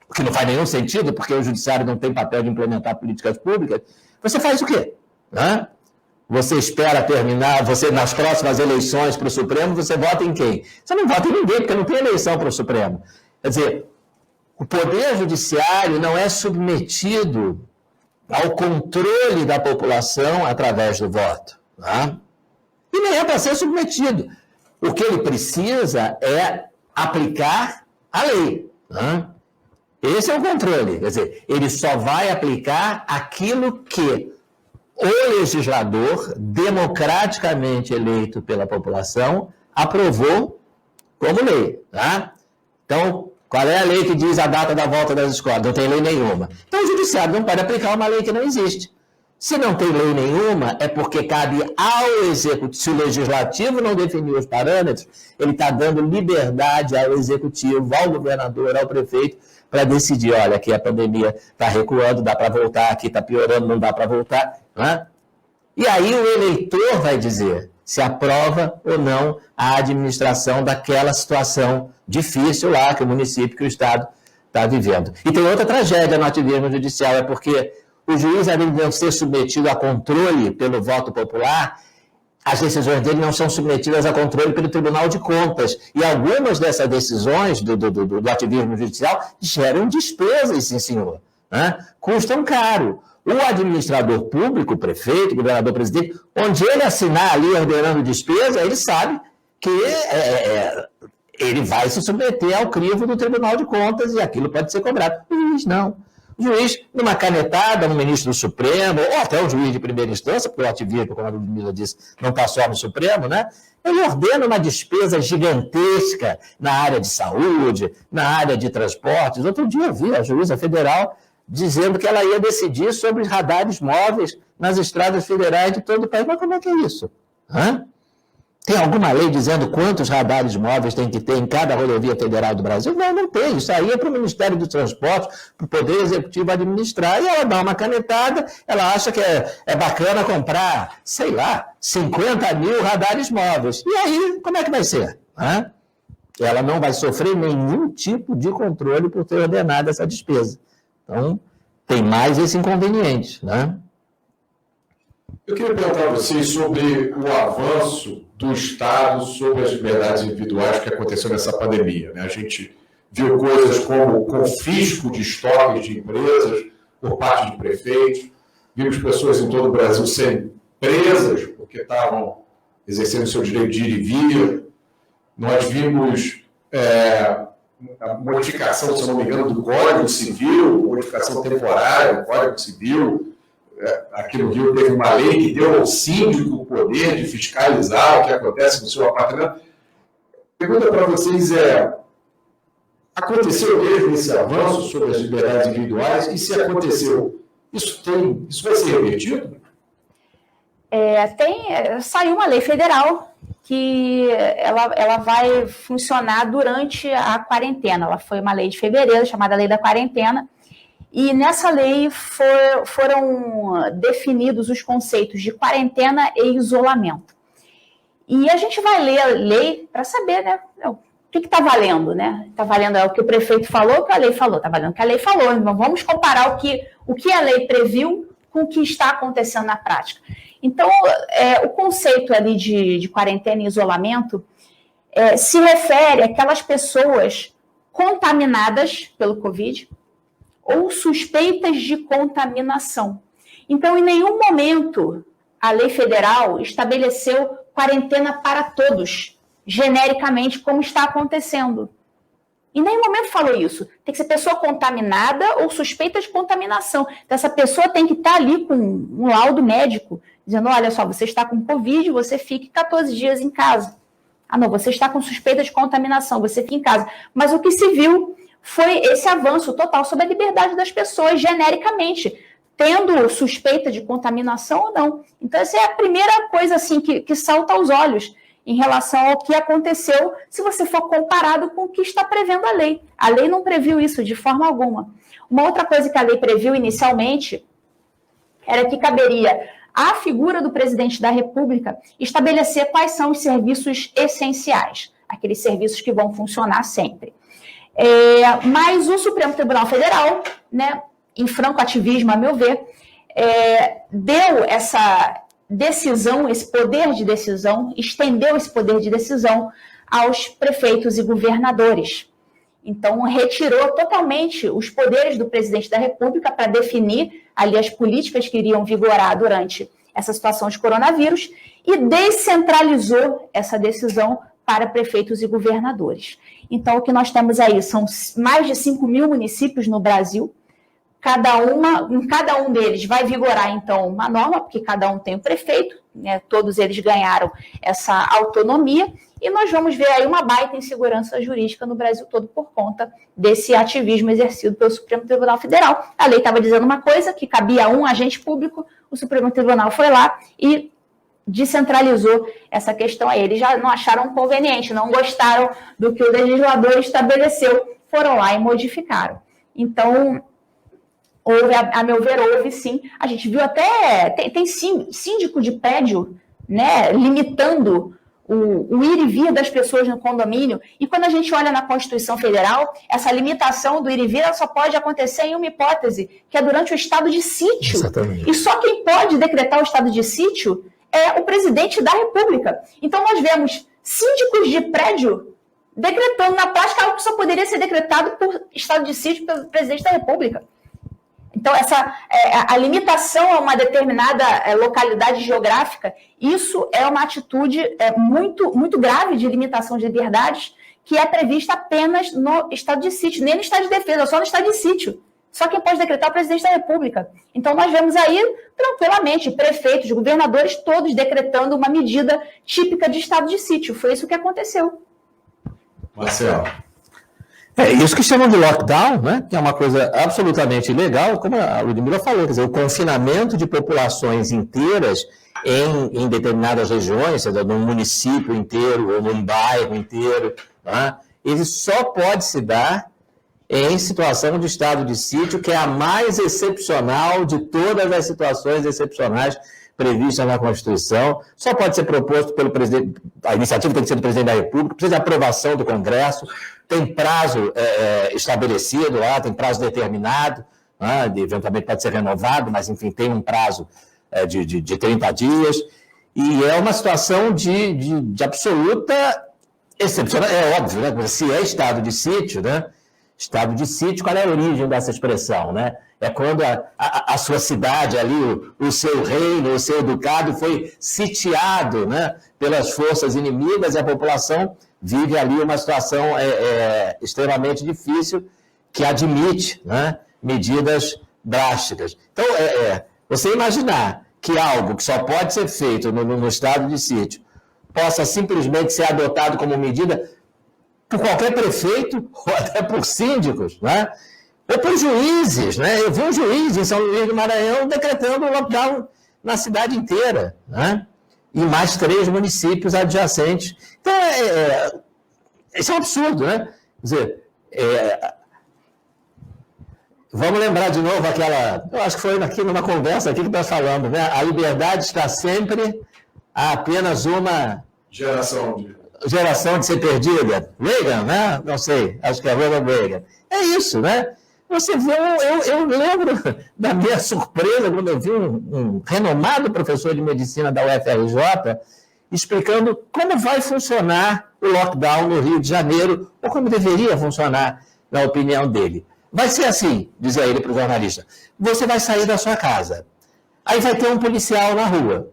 o que não faz nenhum sentido, porque o judiciário não tem papel de implementar políticas públicas, você faz o quê? Né? Você espera terminar, nas próximas eleições para o Supremo, você vota em quem? Você não vota em ninguém, porque não tem eleição para o Supremo. Quer dizer, o Poder Judiciário não é submetido ao controle da população através do voto. Tá? E nem é para ser submetido. O que ele precisa é aplicar a lei. Tá? Esse é o controle. Quer dizer, ele só vai aplicar aquilo que o legislador, democraticamente eleito pela população, aprovou como lei. Tá? Então, qual é a lei que diz a data da volta das escolas? Não tem lei nenhuma. Então, o judiciário não pode aplicar uma lei que não existe. Se não tem lei nenhuma, é porque cabe ao executivo. Se o legislativo não definir os parâmetros, ele está dando liberdade ao executivo, ao governador, ao prefeito, para decidir, olha, aqui a pandemia está recuando, dá para voltar, aqui está piorando, não dá para voltar. Né? E aí o eleitor vai dizer se aprova ou não a administração daquela situação difícil lá que o município, que o Estado está vivendo. E tem outra tragédia no ativismo judicial, é porque o juiz, além de não ser submetido a controle pelo voto popular, as decisões dele não são submetidas a controle pelo Tribunal de Contas. E algumas dessas decisões do ativismo judicial geram despesas, sim, senhor. Né? Custam caro. O administrador público, o prefeito, o governador, o presidente, onde ele assinar ali ordenando despesa, ele sabe que ele vai se submeter ao crivo do Tribunal de Contas e aquilo pode ser cobrado. O juiz não. O juiz, numa canetada, um ministro do Supremo, ou até o juiz de primeira instância, porque o ativismo, como a Ludmila disse, não está só no Supremo, né? Ele ordena uma despesa gigantesca na área de saúde, na área de transportes. Outro dia eu vi a juíza federal dizendo que ela ia decidir sobre os radares móveis nas estradas federais de todo o país. Mas como é que é isso? Tem alguma lei dizendo quantos radares móveis tem que ter em cada rodovia federal do Brasil? Não, não tem. Isso aí é para o Ministério do Transporte, para o Poder Executivo administrar, e ela dá uma canetada, ela acha que é bacana comprar, sei lá, 50 mil radares móveis. E aí, como é que vai ser? Ela não vai sofrer nenhum tipo de controle por ter ordenado essa despesa. Então, tem mais esse inconveniente, né? Eu queria perguntar a vocês sobre o avanço do Estado sobre as liberdades individuais que aconteceu nessa pandemia, né? A gente viu coisas como o confisco de estoques de empresas por parte de prefeitos, vimos pessoas em todo o Brasil serem presas porque estavam exercendo seu direito de ir e vir. Nós vimos a modificação, se não me engano, do Código Civil, modificação temporária do Código Civil. Aqui no Rio teve uma lei que deu ao síndico o poder de fiscalizar o que acontece no seu apartamento. A pergunta para vocês aconteceu mesmo esse avanço sobre as liberdades individuais? E se aconteceu, isso vai ser revertido? Saiu uma lei federal que ela vai funcionar durante a quarentena. Ela foi uma lei de fevereiro, chamada Lei da Quarentena, e nessa lei foram definidos os conceitos de quarentena e isolamento. E a gente vai ler a lei para saber, né, o que está valendo, né? Está valendo o que o prefeito falou, o que a lei falou, está valendo o que a lei falou. Então vamos comparar o que a lei previu com o que está acontecendo na prática. Então, o conceito ali de quarentena e isolamento se refere àquelas pessoas contaminadas pelo Covid ou suspeitas de contaminação. Então, em nenhum momento a lei federal estabeleceu quarentena para todos, genericamente, como está acontecendo. Em nenhum momento falou isso. Tem que ser pessoa contaminada ou suspeita de contaminação. Então, essa pessoa tem que estar ali com um laudo médico, dizendo, olha só, você está com Covid, você fique 14 dias em casa. Ah, não, você está com suspeita de contaminação, você fica em casa. Mas o que se viu foi esse avanço total sobre a liberdade das pessoas, genericamente, tendo suspeita de contaminação ou não. Então, essa é a primeira coisa assim, que salta aos olhos em relação ao que aconteceu, se você for comparado com o que está prevendo a lei. A lei não previu isso de forma alguma. Uma outra coisa que a lei previu inicialmente era que caberia à figura do presidente da República estabelecer quais são os serviços essenciais, aqueles serviços que vão funcionar sempre. Mas o Supremo Tribunal Federal, né, em franco ativismo, a meu ver, deu essa decisão, esse poder de decisão, estendeu esse poder de decisão aos prefeitos e governadores. Então, retirou totalmente os poderes do presidente da República para definir ali as políticas que iriam vigorar durante essa situação de coronavírus e descentralizou essa decisão para prefeitos e governadores. Então, o que nós temos aí são mais de 5 mil municípios no Brasil. Em cada um deles vai vigorar, então, uma norma, porque cada um tem um prefeito, né, todos eles ganharam essa autonomia, e nós vamos ver aí uma baita insegurança jurídica no Brasil todo por conta desse ativismo exercido pelo Supremo Tribunal Federal. A lei estava dizendo uma coisa, que cabia a um agente público, o Supremo Tribunal foi lá e descentralizou essa questão aí. Eles já não acharam conveniente, não gostaram do que o legislador estabeleceu, foram lá e modificaram. Então, houve, a meu ver, houve sim. A gente viu até, tem síndico de prédio, né, limitando o ir e vir das pessoas no condomínio. E quando a gente olha na Constituição Federal, essa limitação do ir e vir ela só pode acontecer em uma hipótese, que é durante o estado de sítio. Exatamente. E só quem pode decretar o estado de sítio é o presidente da República. Então, nós vemos síndicos de prédio decretando na prática algo que só poderia ser decretado por estado de sítio pelo presidente da República. Então, a limitação a uma determinada localidade geográfica, isso é uma atitude muito, muito grave de limitação de liberdades que é prevista apenas no estado de sítio, nem no estado de defesa, só no estado de sítio. Só quem pode decretar é o presidente da República. Então, nós vemos aí, tranquilamente, prefeitos, governadores, todos decretando uma medida típica de estado de sítio. Foi isso que aconteceu. Marcelo. É isso que chamam de lockdown, né? Que é uma coisa absolutamente ilegal, como a Ludmila falou, quer dizer, o confinamento de populações inteiras em determinadas regiões, seja num município inteiro ou num bairro inteiro, tá? Ele só pode se dar em situação de estado de sítio, que é a mais excepcional de todas as situações excepcionais previstas na Constituição. Só pode ser proposto pelo presidente, a iniciativa tem que ser do presidente da República, precisa de aprovação do Congresso, tem prazo estabelecido lá, tem prazo determinado, né? Eventualmente pode ser renovado, mas enfim, tem um prazo de 30 dias, e é uma situação de absoluta excepcional, é óbvio, né? Se é estado de sítio, né? Estado de sítio, qual é a origem dessa expressão, né? É quando a sua cidade ali, o seu reino, o seu ducado foi sitiado, né, pelas forças inimigas e a população vive ali uma situação extremamente difícil que admite, né, medidas drásticas. Então, você imaginar que algo que só pode ser feito no estado de sítio possa simplesmente ser adotado como medida por qualquer prefeito ou até por síndicos, né? Ou por juízes, né? Eu vi um juiz em São Luís do Maranhão decretando um lockdown na cidade inteira, né? E mais 3 municípios adjacentes. Então, isso é um absurdo, né? Quer dizer, vamos lembrar de novo eu acho que foi aqui numa conversa aqui que nós falamos, né? A liberdade está sempre a apenas uma geração de ser perdida. Reagan, né? Não sei, acho que é Ronald Reagan. É isso, né? Você vê, eu lembro da minha surpresa quando eu vi um renomado professor de medicina da UFRJ explicando como vai funcionar o lockdown no Rio de Janeiro, ou como deveria funcionar, na opinião dele. Vai ser assim, dizia ele para o jornalista, você vai sair da sua casa, aí vai ter um policial na rua.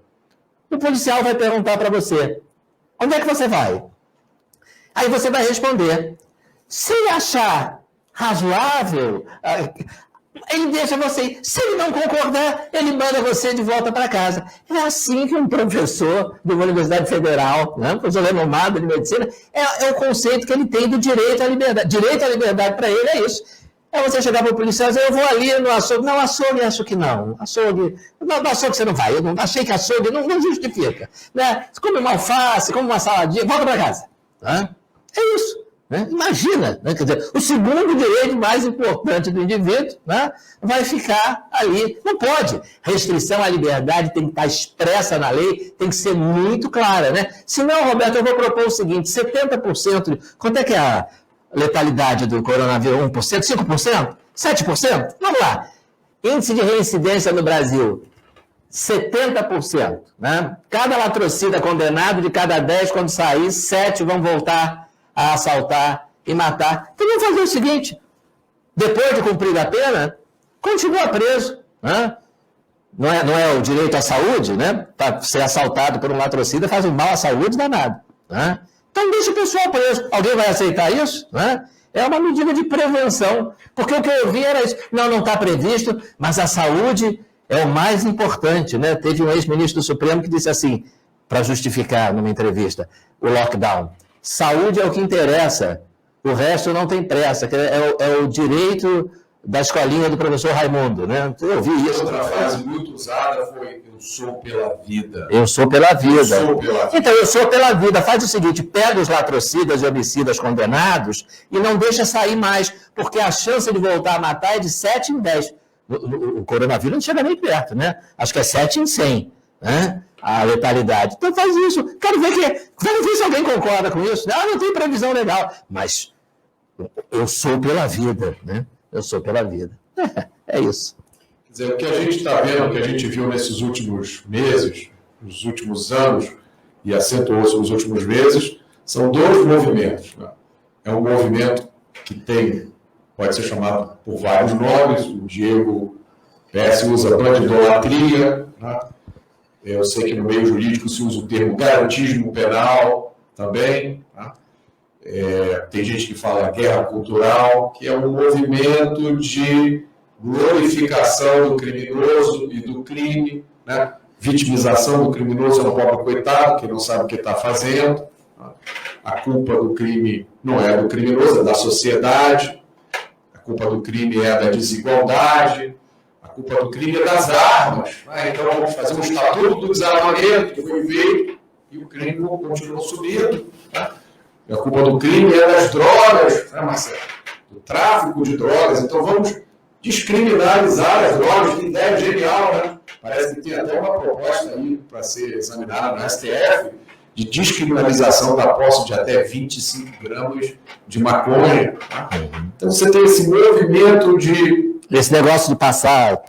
O policial vai perguntar para você, onde é que você vai? Aí você vai responder, se achar razoável, ele deixa você ir. Se ele não concordar, ele manda você de volta para casa. É assim que um professor de uma universidade federal, né, professor renomado de medicina, é o conceito que ele tem do direito à liberdade. Direito à liberdade para ele é isso. É você chegar para o policial e dizer, eu vou ali no açougue. Não, açougue acho que não. Açougue, no açougue você não vai. Eu não achei que açougue não justifica. Né? Você come uma alface, come uma saladinha, volta para casa. Tá? É isso. Né? Imagina, né? Quer dizer, o segundo direito mais importante do indivíduo, né, vai ficar ali. Não pode. Restrição à liberdade tem que estar expressa na lei, tem que ser muito clara. Né? Senão, Roberto, eu vou propor o seguinte, 70%, quanto é que é a letalidade do coronavírus? 1%? 5%? 7%? Vamos lá. Índice de reincidência no Brasil, 70%. Né? Cada latrocida condenado, de cada 10, quando sair, 7 vão voltar a assaltar e matar. Então vamos fazer o seguinte, depois de cumprir a pena, continua preso. Né? Não é o direito à saúde, né? Para ser assaltado por um latrocida faz um mal à saúde danado. Né? Então deixa o pessoal preso. Alguém vai aceitar isso? Né? É uma medida de prevenção, porque o que eu ouvi era isso. Não está previsto, mas a saúde é o mais importante. Né? Teve um ex-ministro do Supremo que disse assim, para justificar numa entrevista, o lockdown. Saúde é o que interessa, o resto não tem pressa, que é o direito da escolinha do professor Raimundo, né? Eu ouvi isso. Outra frase muito usada foi, eu sou pela vida. Eu sou pela vida. Eu sou pela vida. Então, eu sou pela vida. Faz o seguinte, pega os latrocidas e homicidas condenados e não deixa sair mais, porque a chance de voltar a matar é de 7 em 10. O coronavírus não chega nem perto, né? Acho que é 7 em 100, né? A letalidade. Então faz isso. Quero ver se alguém concorda com isso. Não tem previsão legal. Mas eu sou pela vida, né? Eu sou pela vida. É isso. Quer dizer, o que a gente está vendo, o que a gente viu nesses últimos meses, nos últimos anos e acentuou-se nos últimos meses, são dois movimentos. Né? É um movimento que pode ser chamado por vários nomes, o Diego Pesce usa bandidolatria, né? Eu sei que no meio jurídico se usa o termo garantismo penal também, né? Tem gente que fala guerra cultural, que é um movimento de glorificação do criminoso e do crime, né? Vitimização do criminoso, é um pobre coitado que não sabe o que está fazendo. A culpa do crime não é do criminoso, é da sociedade. A culpa do crime é da desigualdade. A culpa do crime é das armas. Então vamos fazer um estatuto do desarmamento que foi feito e o crime continuou subindo. A culpa do crime é das drogas, Marcelo? Do tráfico de drogas. Então vamos descriminalizar as drogas. Que ideia genial, né? Parece que tem até uma proposta aí para ser examinada no STF de descriminalização da posse de até 25 gramas de maconha. Então você tem esse movimento de... Esse negócio de passar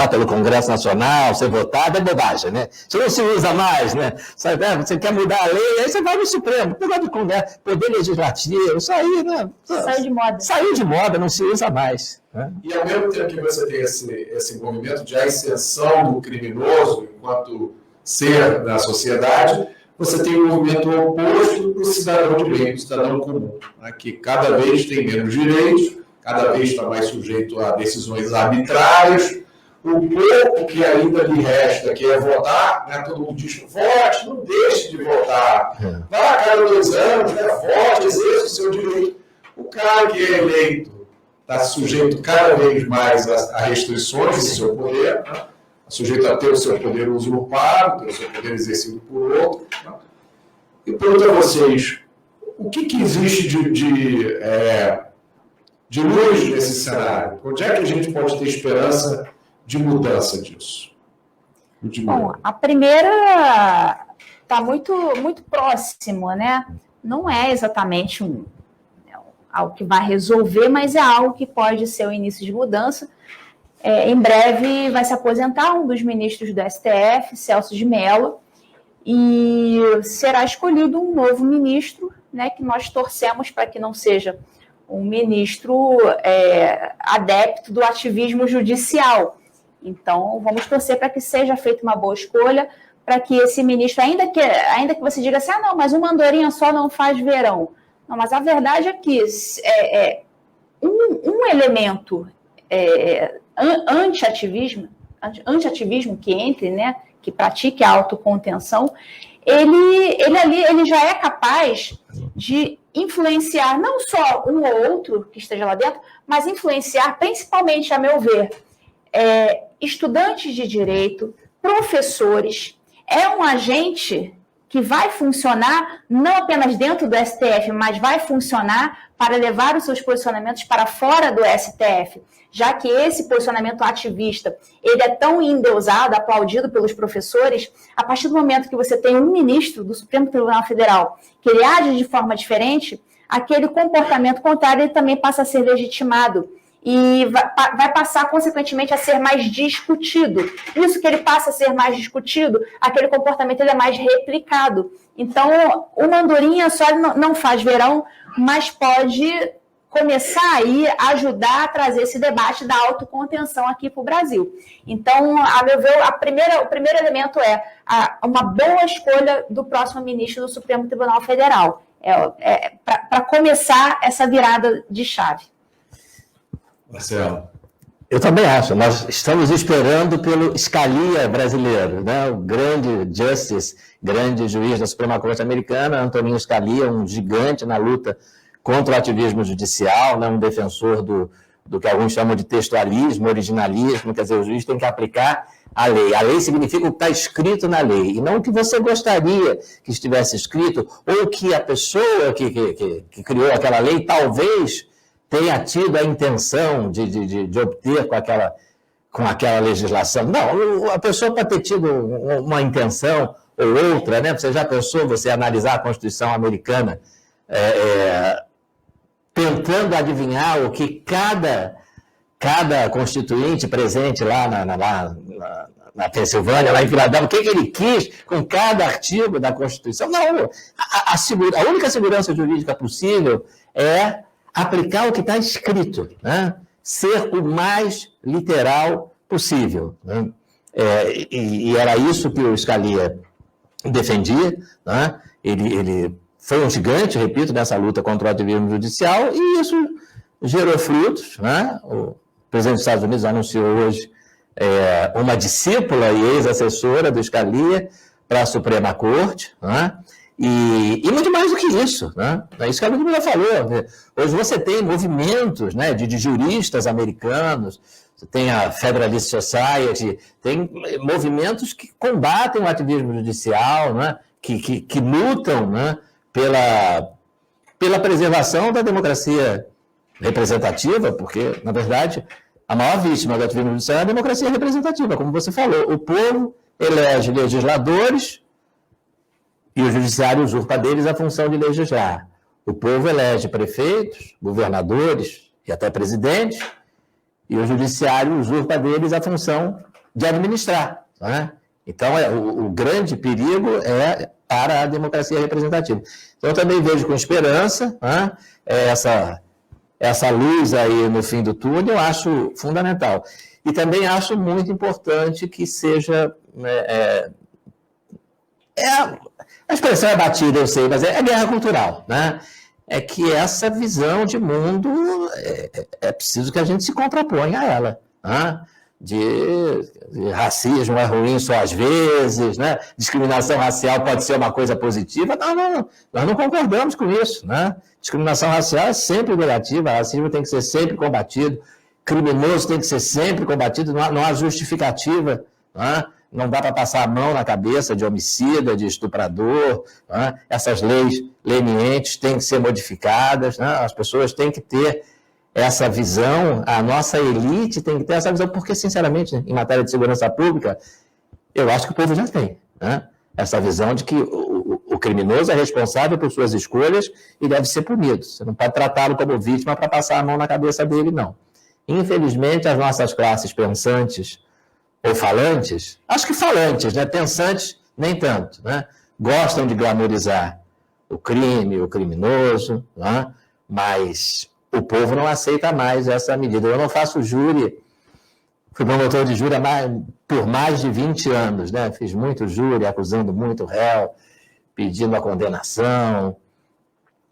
pelo Congresso Nacional, ser votado, é bobagem, né? Isso não se usa mais, né? Você quer mudar a lei, aí você vai no Supremo. Negócio de Congresso, Poder Legislativo, isso aí, né? Saiu de moda. Saiu de moda, não se usa mais. Né? E ao mesmo tempo que você tem esse movimento de ascensão do criminoso enquanto ser da sociedade, você tem um movimento oposto para o cidadão de bem, para o cidadão comum, né? Que cada vez tem menos direitos, cada vez está mais sujeito a decisões arbitrárias. O pouco que ainda lhe resta, que é votar, né? Todo mundo diz, vote, não deixe de votar. Vá a cada 2 anos, né? Vote, exerça o seu direito. O cara que é eleito está sujeito cada vez mais a restrições do seu poder, né? Sujeito a ter o seu poder usurpado, ter o seu poder exercido por outro. Né? Eu pergunto a vocês, o que existe de luz nesse cenário? Onde é que a gente pode ter esperança de mudança disso? Bom, a primeira está muito, muito próximo, né? Não é exatamente algo que vai resolver, mas é algo que pode ser o início de mudança. Em breve vai se aposentar um dos ministros do STF, Celso de Mello, e será escolhido um novo ministro, né, que nós torcemos para que não seja um ministro adepto do ativismo judicial. Então, vamos torcer para que seja feita uma boa escolha, para que esse ministro, ainda que você diga assim, não, mas uma andorinha só não faz verão. Não, mas a verdade é que um elemento anti-ativismo que entre, né, que pratique a autocontenção, ele já é capaz de influenciar não só um ou outro que esteja lá dentro, mas influenciar principalmente, a meu ver, estudantes de direito, professores. É um agente que vai funcionar não apenas dentro do STF, mas vai funcionar para levar os seus posicionamentos para fora do STF, já que esse posicionamento ativista, ele é tão endeusado, aplaudido pelos professores, a partir do momento que você tem um ministro do Supremo Tribunal Federal que ele age de forma diferente, aquele comportamento contrário ele também passa a ser legitimado e vai passar, consequentemente, a ser mais discutido. Isso que ele passa a ser mais discutido, aquele comportamento ele é mais replicado. Então, uma andorinha só não faz verão, mas pode começar aí a ajudar a trazer esse debate da autocontenção aqui para o Brasil. Então, a meu ver, o primeiro elemento é uma boa escolha do próximo ministro do Supremo Tribunal Federal. Para começar essa virada de chave. Marcelo. Eu também acho. Nós estamos esperando pelo Scalia brasileiro, né? O grande justice, grande juiz da Suprema Corte Americana, Antonin Scalia, um gigante na luta contra o ativismo judicial, né? Um defensor do que alguns chamam de textualismo, originalismo, quer dizer, o juiz tem que aplicar a lei. A lei significa o que está escrito na lei, e não o que você gostaria que estivesse escrito, ou que a pessoa que criou aquela lei talvez tenha tido a intenção de obter com aquela legislação. Não, a pessoa pode ter tido uma intenção ou outra, né? Você já pensou, você analisar a Constituição americana tentando adivinhar o que cada cada constituinte presente lá na Pensilvânia, lá em Filadélfia, o que ele quis com cada artigo da Constituição. Não, a única segurança jurídica possível é aplicar o que está escrito, né? Ser o mais literal possível, né? E era isso que o Scalia defendia, né? Ele foi um gigante, repito, nessa luta contra o ativismo judicial, e isso gerou frutos, né? O presidente dos Estados Unidos anunciou hoje uma discípula e ex-assessora do Scalia para a Suprema Corte, né? E muito mais do que isso, né? É isso que a Ludmila falou. Né? Hoje você tem movimentos, né, de juristas americanos, você tem a Federalist Society, tem movimentos que combatem o ativismo judicial, né, que lutam, né, pela preservação da democracia representativa, porque, na verdade, a maior vítima do ativismo judicial é a democracia representativa, como você falou. O povo elege legisladores e o judiciário usurpa deles a função de legislar. O povo elege prefeitos, governadores e até presidentes, e o judiciário usurpa deles a função de administrar. Né? Então, o grande perigo é para a democracia representativa. Então, eu também vejo com esperança, né, essa luz aí no fim do túnel, eu acho fundamental. E também acho muito importante que seja... a expressão é batida, eu sei, mas é guerra cultural, né? É que essa visão de mundo, é preciso que a gente se contraponha a ela, né? De racismo é ruim só às vezes, né? Discriminação racial pode ser uma coisa positiva. Não, nós não concordamos com isso, né? Discriminação racial é sempre negativa, racismo tem que ser sempre combatido, criminoso tem que ser sempre combatido, não há justificativa, né? Não dá para passar a mão na cabeça de homicida, de estuprador, né? Essas leis lenientes têm que ser modificadas, né? As pessoas têm que ter essa visão, a nossa elite tem que ter essa visão, porque, sinceramente, em matéria de segurança pública, eu acho que o povo já tem, né? Essa visão de que o criminoso é responsável por suas escolhas e deve ser punido. Você não pode tratá-lo como vítima para passar a mão na cabeça dele, não. Infelizmente, as nossas classes pensantes ou falantes, acho que falantes, né? Pensantes, nem tanto, né? Gostam de glamorizar o crime, o criminoso, né? Mas o povo não aceita mais essa medida. Eu não faço júri, fui promotor de júri por mais de 20 anos, né? Fiz muito júri, acusando muito réu, pedindo a condenação,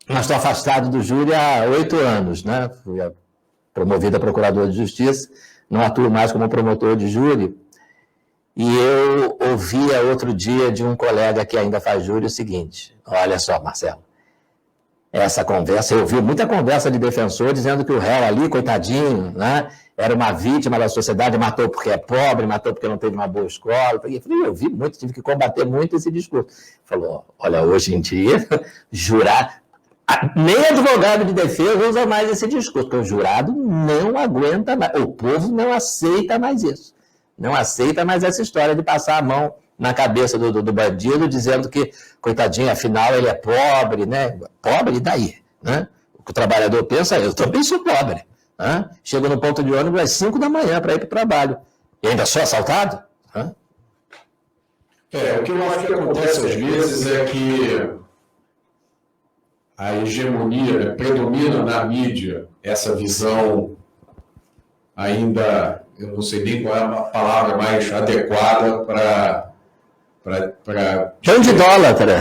mas estou afastado do júri há 8 anos, né? Fui promovido a procurador de justiça, não atuo mais como promotor de júri, e eu ouvia outro dia de um colega que ainda faz júri o seguinte: olha só, Marcelo, essa conversa, eu ouvi muita conversa de defensor dizendo que o réu ali, coitadinho, né, era uma vítima da sociedade, matou porque é pobre, matou porque não teve uma boa escola. Eu vi muito, tive que combater muito esse discurso. Falou, olha, hoje em dia, jurar... Nem advogado de defesa usa mais esse discurso, porque o jurado não aguenta mais, o povo não aceita mais isso. Não aceita mais essa história de passar a mão na cabeça do bandido, dizendo que, coitadinho, afinal ele é pobre, né? Pobre, e daí? Né? O que o trabalhador pensa, eu também sou pobre. Né? Chego no ponto de ônibus às 5 da manhã para ir para o trabalho. E ainda sou assaltado? Né? O que eu acho que acontece às vezes é que a hegemonia, né, predomina na mídia essa visão ainda, eu não sei nem qual é a palavra mais adequada para... Tão de idólatra.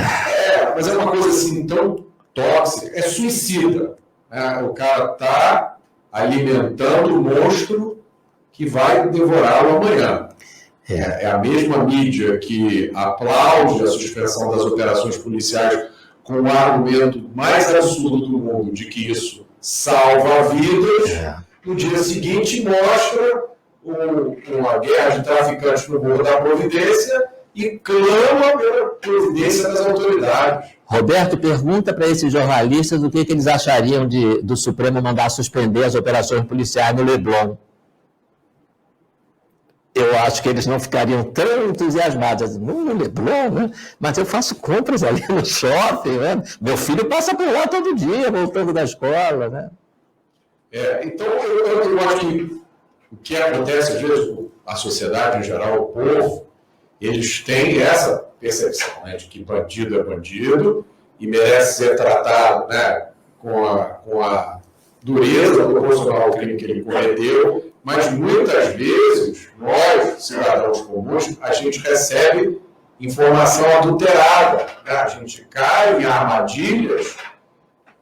Mas é uma coisa assim tão tóxica, é suicida. Né? O cara está alimentando o monstro que vai devorá-lo amanhã. É a mesma mídia que aplaude a suspensão das operações policiais com o argumento mais absurdo do mundo de que isso salva vidas, no dia seguinte mostra uma guerra de traficantes no Morro da Providência e clama pela providência das autoridades. Roberto, pergunta para esses jornalistas o que eles achariam do Supremo mandar suspender as operações policiais no Leblon. Eu acho que eles não ficariam tão entusiasmados. No Leblon, né? Mas eu faço compras ali no shopping, né? Meu filho passa por lá todo dia, voltando da escola, né? Então, eu acho que o que acontece, às vezes, com a sociedade em geral, o povo, eles têm essa percepção, né, de que bandido é bandido e merece ser tratado, né, com a dureza proporcional ao crime que ele cometeu, mas muitas vezes, nós, cidadãos comuns, a gente recebe informação adulterada, né? A gente cai em armadilhas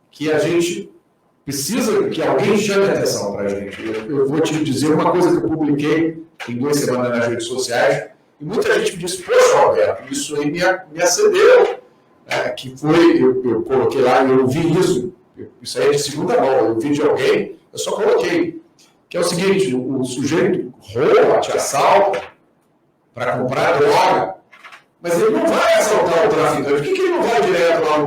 que a gente precisa que alguém chame a atenção para a gente. Eu vou te dizer uma coisa que eu publiquei em 2 semanas nas redes sociais, e muita gente me disse, poxa, Roberto, isso aí me acendeu, que foi, eu coloquei lá, e eu vi isso aí é de segunda mão, eu vi de alguém, eu só coloquei, que é o seguinte, o sujeito rouba, te assalta para comprar droga, mas ele não vai assaltar o traficante. Por que ele não vai direto lá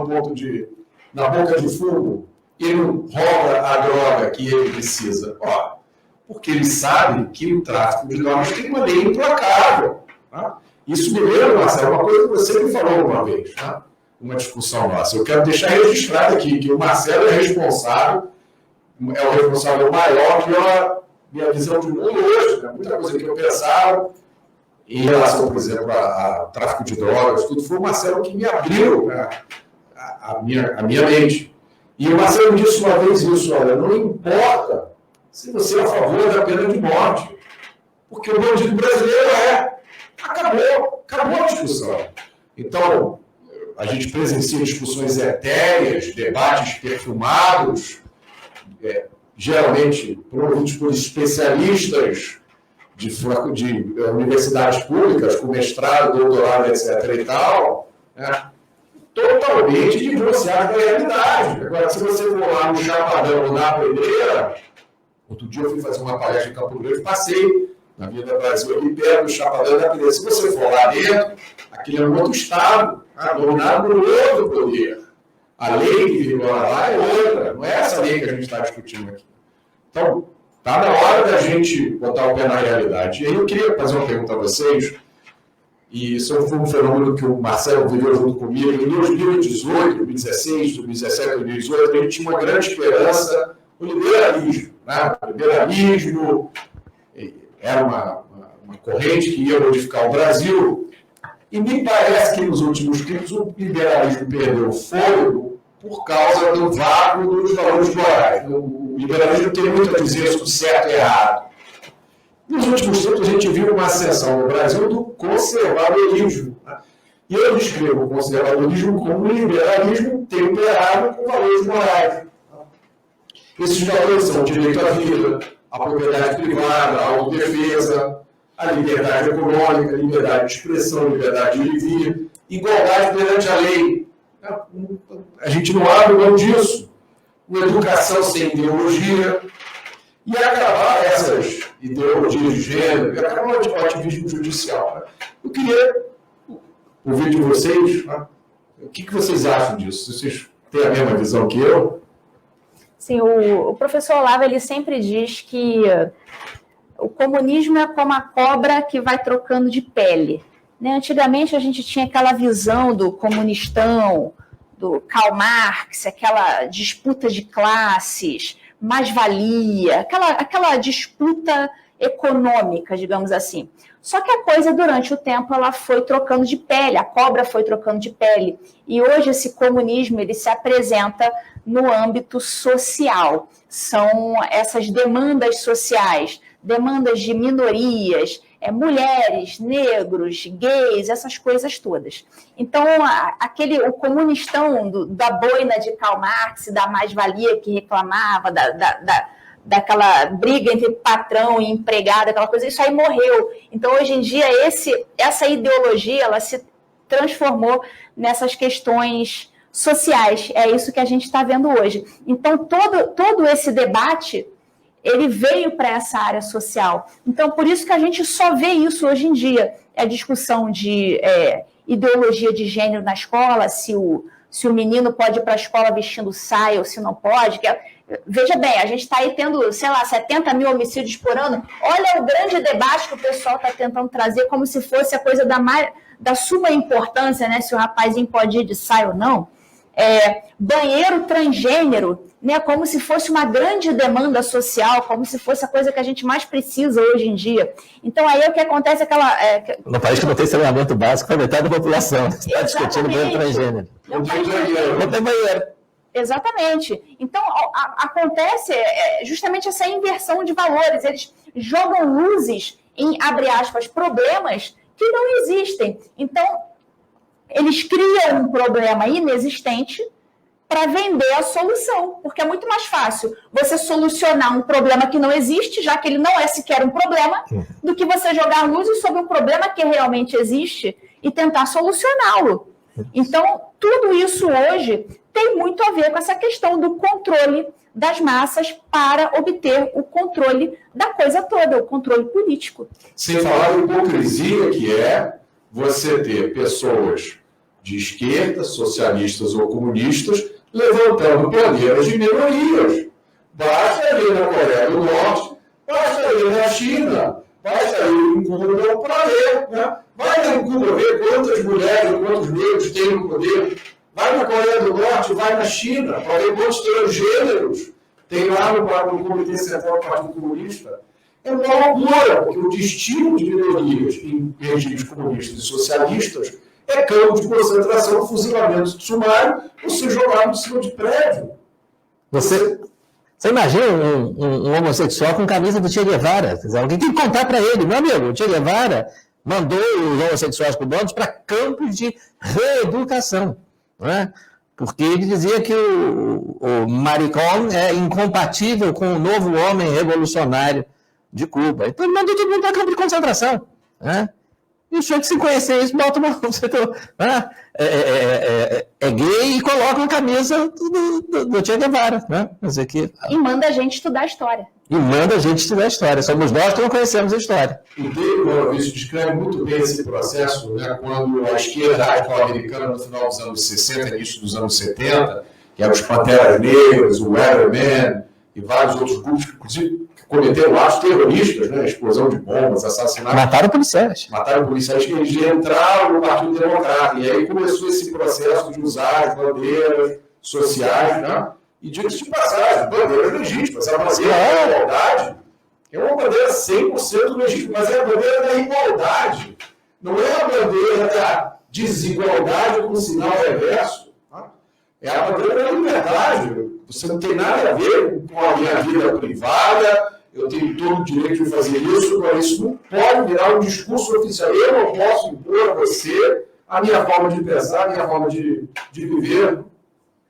na boca de fumo e não rouba a droga que ele precisa? Porque ele sabe que o tráfico de drogas tem uma lei implacável. Tá? Isso me lembra, Marcelo, uma coisa que você me falou uma vez, tá? Uma discussão nossa. Eu quero deixar registrado aqui que o Marcelo é o responsável maior pela minha visão de mundo hoje. Né? Muita coisa que eu pensava em relação, por exemplo, a tráfico de drogas, tudo, foi o Marcelo que me abriu, né, a minha mente. E o Marcelo disse uma vez isso, olha, não importa se você é a favor da pena de morte, porque o bandido brasileiro acabou a discussão. Então, a gente presencia discussões etéreas, debates perfumados, geralmente promovidos por especialistas de universidades públicas, com mestrado, doutorado, etc. e tal, né, totalmente divorciado da realidade. Agora, se você for lá no Chapadão ou na Pedreira, outro dia eu fui fazer uma palestra em Campo Grande, passei na Avenida Brasil, ali perto do Chapadão da Pedreira. Se você for lá dentro, aquele é um outro estado, dominado por outro poder. A lei que vigora lá é outra, não é essa lei que a gente está discutindo aqui. Então, está na hora da gente botar o pé na realidade. E aí eu queria fazer uma pergunta a vocês, e isso foi um fenômeno que o Marcelo viveu junto comigo. Em 2018, 2016, 2017, 2018, a gente tinha uma grande esperança no liberalismo. Né? O liberalismo era uma corrente que ia modificar o Brasil, e me parece que nos últimos tempos o liberalismo perdeu o fôlego por causa do vácuo dos valores morais. O liberalismo tem muito a dizer sobre certo e errado. Nos últimos tempos, a gente viu uma ascensão no Brasil do conservadorismo. Né? E eu descrevo o conservadorismo como um liberalismo temperado com valores morais. Esses valores são o direito à vida, a propriedade privada, a autodefesa, a liberdade econômica, a liberdade de expressão, a liberdade de vir, igualdade perante a lei. A gente não abre mão disso. Uma educação sem ideologia, e acabar essas ideologias de gênero, e acabar o ativismo judicial. Né? Eu queria ouvir de vocês, né? O que vocês acham disso? Vocês têm a mesma visão que eu? Sim, o professor Olavo, ele sempre diz que o comunismo é como a cobra que vai trocando de pele. Né? Antigamente, a gente tinha aquela visão do comunistão, do Karl Marx, aquela disputa de classes, mais-valia, aquela disputa econômica, digamos assim. Só que a coisa, durante o tempo, ela foi trocando de pele, a cobra foi trocando de pele. E hoje esse comunismo ele se apresenta no âmbito social. São essas demandas sociais, demandas de minorias, mulheres, negros, gays, essas coisas todas. Então, o comunistão da boina de Karl Marx, da mais-valia que reclamava, daquela briga entre patrão e empregado, aquela coisa, isso aí morreu. Então, hoje em dia, essa ideologia ela se transformou nessas questões sociais. É isso que a gente está vendo hoje. Então, todo esse debate ele veio para essa área social. Então, por isso que a gente só vê isso hoje em dia. É discussão de ideologia de gênero na escola, se o menino pode ir para a escola vestindo saia ou se não pode. Veja bem, a gente está aí tendo, 70 mil homicídios por ano. Olha o grande debate que o pessoal está tentando trazer, como se fosse a coisa da suma importância, né? Se o rapazinho pode ir de saia ou não. banheiro transgênero, né, como se fosse uma grande demanda social, como se fosse a coisa que a gente mais precisa hoje em dia. Então, aí o que acontece é aquela... No país que não tem saneamento básico para metade da população, está discutindo banheiro transgênero. Não tem banheiro. Exatamente. Então, acontece justamente essa inversão de valores. Eles jogam luzes em, abre aspas, problemas que não existem. Então, eles criam um problema inexistente para vender a solução, porque é muito mais fácil você solucionar um problema que não existe, já que ele não é sequer um problema, do que você jogar luzes sobre um problema que realmente existe e tentar solucioná-lo. Então, tudo isso hoje tem muito a ver com essa questão do controle das massas para obter o controle da coisa toda, o controle político. Sem falar da hipocrisia que é você ter pessoas de esquerda, socialistas ou comunistas, levantando bandeiras de minorias. Basta ir na Coreia do Norte, basta ir na China, basta ir em Cuba para ver. Né? Vai em Cuba ver quantas mulheres, quantos negros tem no poder. Vai na Coreia do Norte, vai na China, para ver quantos transgêneros tem lá no Comitê Central do Partido Comunista. É uma loucura, porque o destino de minorias em regimes comunistas e socialistas é campo de concentração, fuzilamento sumário, você jogado em cima de prédio. Você imagina um homossexual com camisa do Che Guevara? Quer dizer, alguém tem que contar para ele, meu amigo, o Che Guevara mandou os homossexuais cubanos para campos de reeducação, não é? Porque ele dizia que o maricón é incompatível com o novo homem revolucionário de Cuba. Então ele mandou todo mundo para campo de concentração, né? E o senhor que se conhecer isso, bota uma... é gay e coloca uma camisa do Che Guevara, né? Quer dizer que... E manda a gente estudar a história. E manda a gente estudar a história. Somos nós que não conhecemos a história. O David Maurício descreve muito bem esse processo, né, quando a esquerda radical-americana, no final dos anos 60, início dos anos 70, que eram os Panteras Negras, o Weatherman e vários outros grupos, inclusive, que cometeram atos terroristas, né, explosão de bombas, assassinatos. Mataram policiais. Mataram policiais que eles entraram no Partido Democrata. E aí começou esse processo de usar as bandeiras sociais, né? E diga-se de passagem, bandeiras legítimas. A bandeira da igualdade é uma bandeira 100% legítima, mas é a bandeira da igualdade. Não é a bandeira da desigualdade com sinal reverso. Tá? É a bandeira da liberdade. Você não tem nada a ver com a minha vida privada, eu tenho todo o direito de fazer isso, mas isso não pode virar um discurso oficial. Eu não posso impor a você a minha forma de pensar, a minha forma de viver.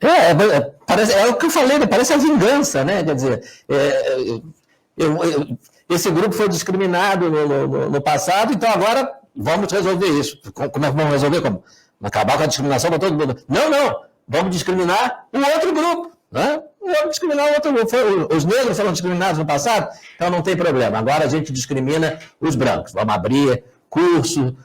É o que eu falei, parece a vingança, né? Quer dizer, esse grupo foi discriminado no passado, então agora vamos resolver isso. Como é que vamos resolver? Como? Acabar com a discriminação para todo mundo? Não, vamos discriminar o outro grupo, né? Vamos discriminar o outro grupo. Os negros foram discriminados no passado, então não tem problema. Agora a gente discrimina os brancos. Vamos abrir curso,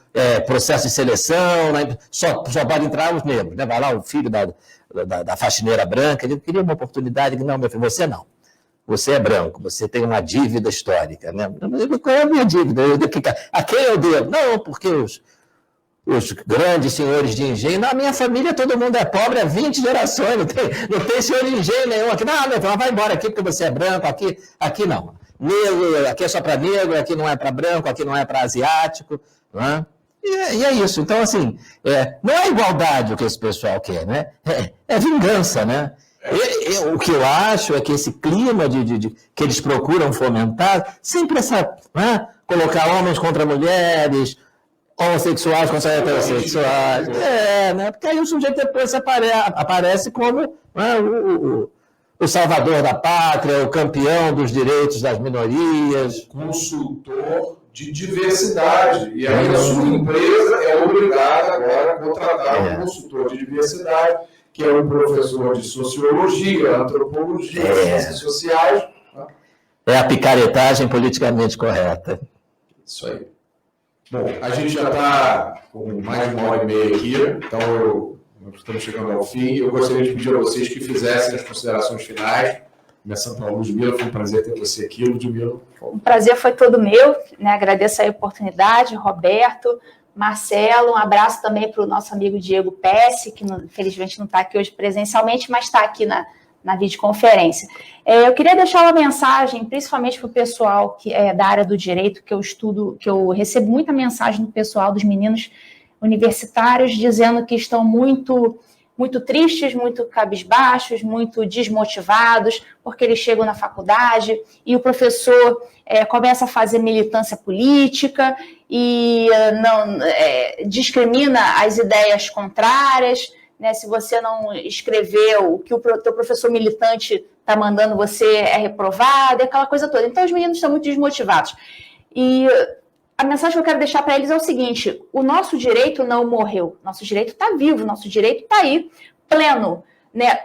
processo de seleção, né? Só pode entrar os negros, né? Vai lá o filho da faxineira branca, ele queria uma oportunidade, não, meu filho, você não. Você é branco, você tem uma dívida histórica, né? Qual é a minha dívida? A quem eu devo? Não, porque os grandes senhores de engenho, na minha família todo mundo é pobre há 20 gerações, não tem senhor de engenho nenhum aqui. Não, meu filho, vai embora aqui porque você é branco, aqui não. Negro, aqui é só para negro, aqui não é para branco, aqui não é para asiático, não é? E é isso. Então, assim, não é igualdade o que esse pessoal quer, né? É vingança, né? O que eu acho é que esse clima que eles procuram fomentar, sempre né? Colocar homens contra mulheres, homossexuais contra heterossexuais. Né? Porque aí o sujeito depois aparece como, né, o salvador da pátria, o campeão dos direitos das minorias. Consultor de diversidade. E aí a sua empresa é obrigada agora a contratar um consultor de diversidade, que é um professor de sociologia, antropologia, ciências sociais. É a picaretagem politicamente correta. Isso aí. Bom, a gente já está com mais de 1h30 aqui, então estamos chegando ao fim. Eu gostaria de pedir a vocês que fizessem as considerações finais. Começando pela Ludmila, foi um prazer ter você aqui, Ludmila. O prazer foi todo meu, né? Agradeço a oportunidade, Roberto, Marcelo, um abraço também para o nosso amigo Diego Pesce, que infelizmente não está aqui hoje presencialmente, mas está aqui na videoconferência. Eu queria deixar uma mensagem, principalmente para o pessoal que é da área do direito, que eu estudo, que eu recebo muita mensagem do pessoal, dos meninos universitários, dizendo que estão muito tristes, muito cabisbaixos, muito desmotivados, porque eles chegam na faculdade e o professor começa a fazer militância política e discrimina as ideias contrárias, né? Se você não escreveu o que o teu professor militante está mandando, você é reprovado, aquela coisa toda. Então, os meninos estão muito desmotivados. E a mensagem que eu quero deixar para eles é o seguinte: o nosso direito não morreu, nosso direito está vivo, nosso direito está aí, pleno, né?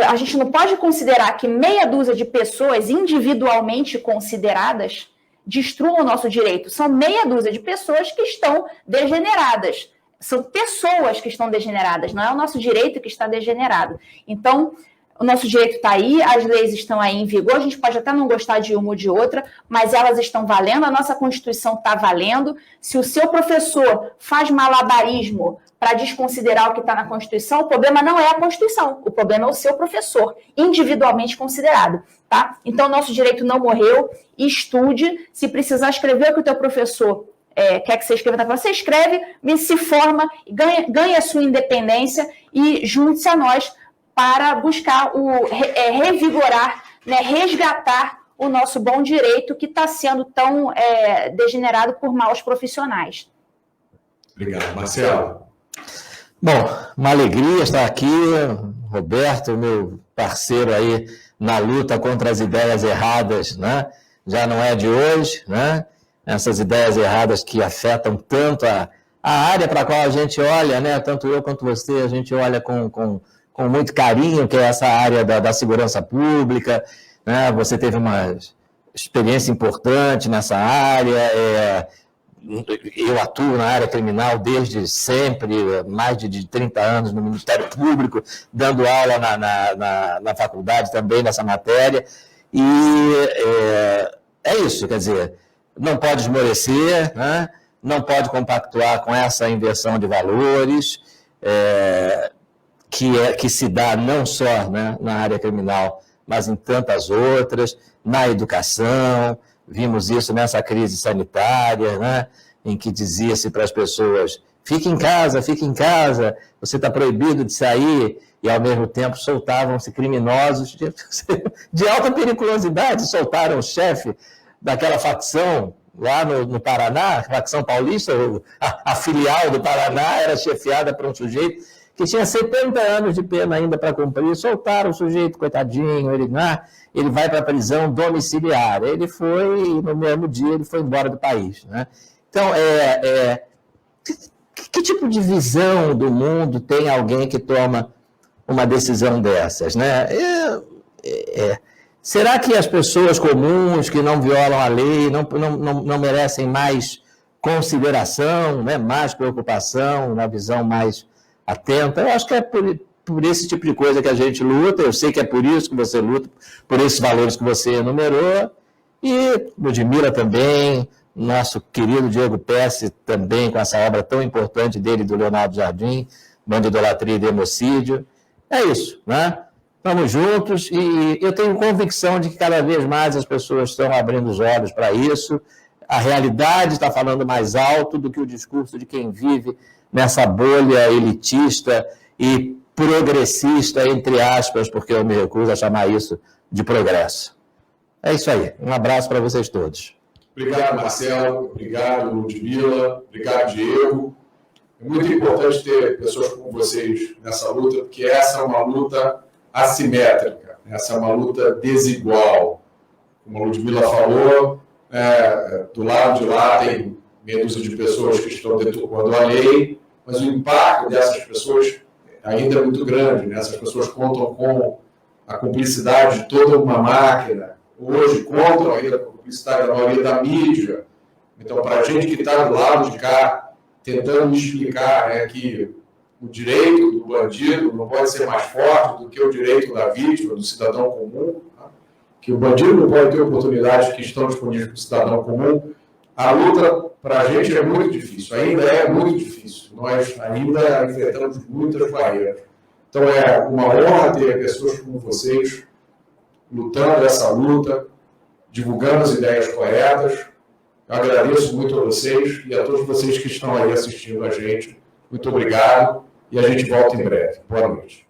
A gente não pode considerar que meia dúzia de pessoas individualmente consideradas destruam o nosso direito. São meia dúzia de pessoas que estão degeneradas. São pessoas que estão degeneradas, não é o nosso direito que está degenerado. Então, o nosso direito está aí, as leis estão aí em vigor, a gente pode até não gostar de uma ou de outra, mas elas estão valendo, a nossa Constituição está valendo. Se o seu professor faz malabarismo para desconsiderar o que está na Constituição, o problema não é a Constituição, o problema é o seu professor, individualmente considerado, tá? Então, o nosso direito não morreu, estude, se precisar escrever o que o teu professor quer que você escreva, você escreve, se forma, ganha a sua independência e junte-se a nós para buscar revigorar, né, resgatar o nosso bom direito que está sendo tão degenerado por maus profissionais. Obrigado, Marcelo. Bom, uma alegria estar aqui, Roberto, meu parceiro aí na luta contra as ideias erradas, né? Já não é de hoje, né? Essas ideias erradas que afetam tanto a área para a qual a gente olha, né? Tanto eu quanto você, a gente olha com muito carinho, que é essa área da segurança pública, né? Você teve uma experiência importante nessa área, eu atuo na área criminal desde sempre, mais de 30 anos no Ministério Público, dando aula na faculdade também nessa matéria, e é isso, quer dizer, não pode esmorecer, né? Não pode compactuar com essa inversão de valores, que se dá não só, né, na área criminal, mas em tantas outras, na educação. Vimos isso nessa crise sanitária, né, em que dizia-se para as pessoas: fique em casa, você está proibido de sair, e ao mesmo tempo soltavam-se criminosos de alta periculosidade. Soltaram o chefe daquela facção lá no Paraná, a facção paulista, a filial do Paraná era chefiada por um sujeito que tinha 70 anos de pena ainda para cumprir. Soltaram o sujeito, coitadinho, ele vai para a prisão domiciliar. Ele foi, e no mesmo dia ele foi embora do país, né? Então, que tipo de visão do mundo tem alguém que toma uma decisão dessas, né? Será que as pessoas comuns que não violam a lei não merecem mais consideração, né? Mais preocupação, uma visão mais atenta? Eu acho que é por esse tipo de coisa que a gente luta. Eu sei que é por isso que você luta, por esses valores que você enumerou, e Ludmila também, nosso querido Diego Pesce também, com essa obra tão importante dele, do Leonardo Jardim, Bando, Idolatria e Democídio. É isso, né? Estamos juntos, e eu tenho convicção de que cada vez mais as pessoas estão abrindo os olhos para isso. A realidade está falando mais alto do que o discurso de quem vive nessa bolha elitista e progressista, entre aspas, porque eu me recuso a chamar isso de progresso. É isso aí. Um abraço para vocês todos. Obrigado, Marcelo. Obrigado, Ludmila. Obrigado, Diego. É muito importante ter pessoas como vocês nessa luta, porque essa é uma luta assimétrica, essa é uma luta desigual. Como a Ludmila falou, do lado de lá tem meia dúzia de pessoas que estão deturpando a lei, mas o impacto dessas pessoas ainda é muito grande, né? Essas pessoas contam com a cumplicidade de toda uma máquina, hoje contam ainda com a cumplicidade da maioria da mídia. Então, para a gente que está do lado de cá, tentando explicar, né, que o direito do bandido não pode ser mais forte do que o direito da vítima, do cidadão comum, tá? Que o bandido não pode ter oportunidades que estão disponíveis para o cidadão comum, A luta para a gente é muito difícil, ainda é muito difícil. Nós ainda enfrentamos muitas barreiras. Então é uma honra ter pessoas como vocês lutando essa luta, divulgando as ideias corretas. Eu agradeço muito a vocês e a todos vocês que estão aí assistindo a gente. Muito obrigado e a gente volta em breve. Boa noite.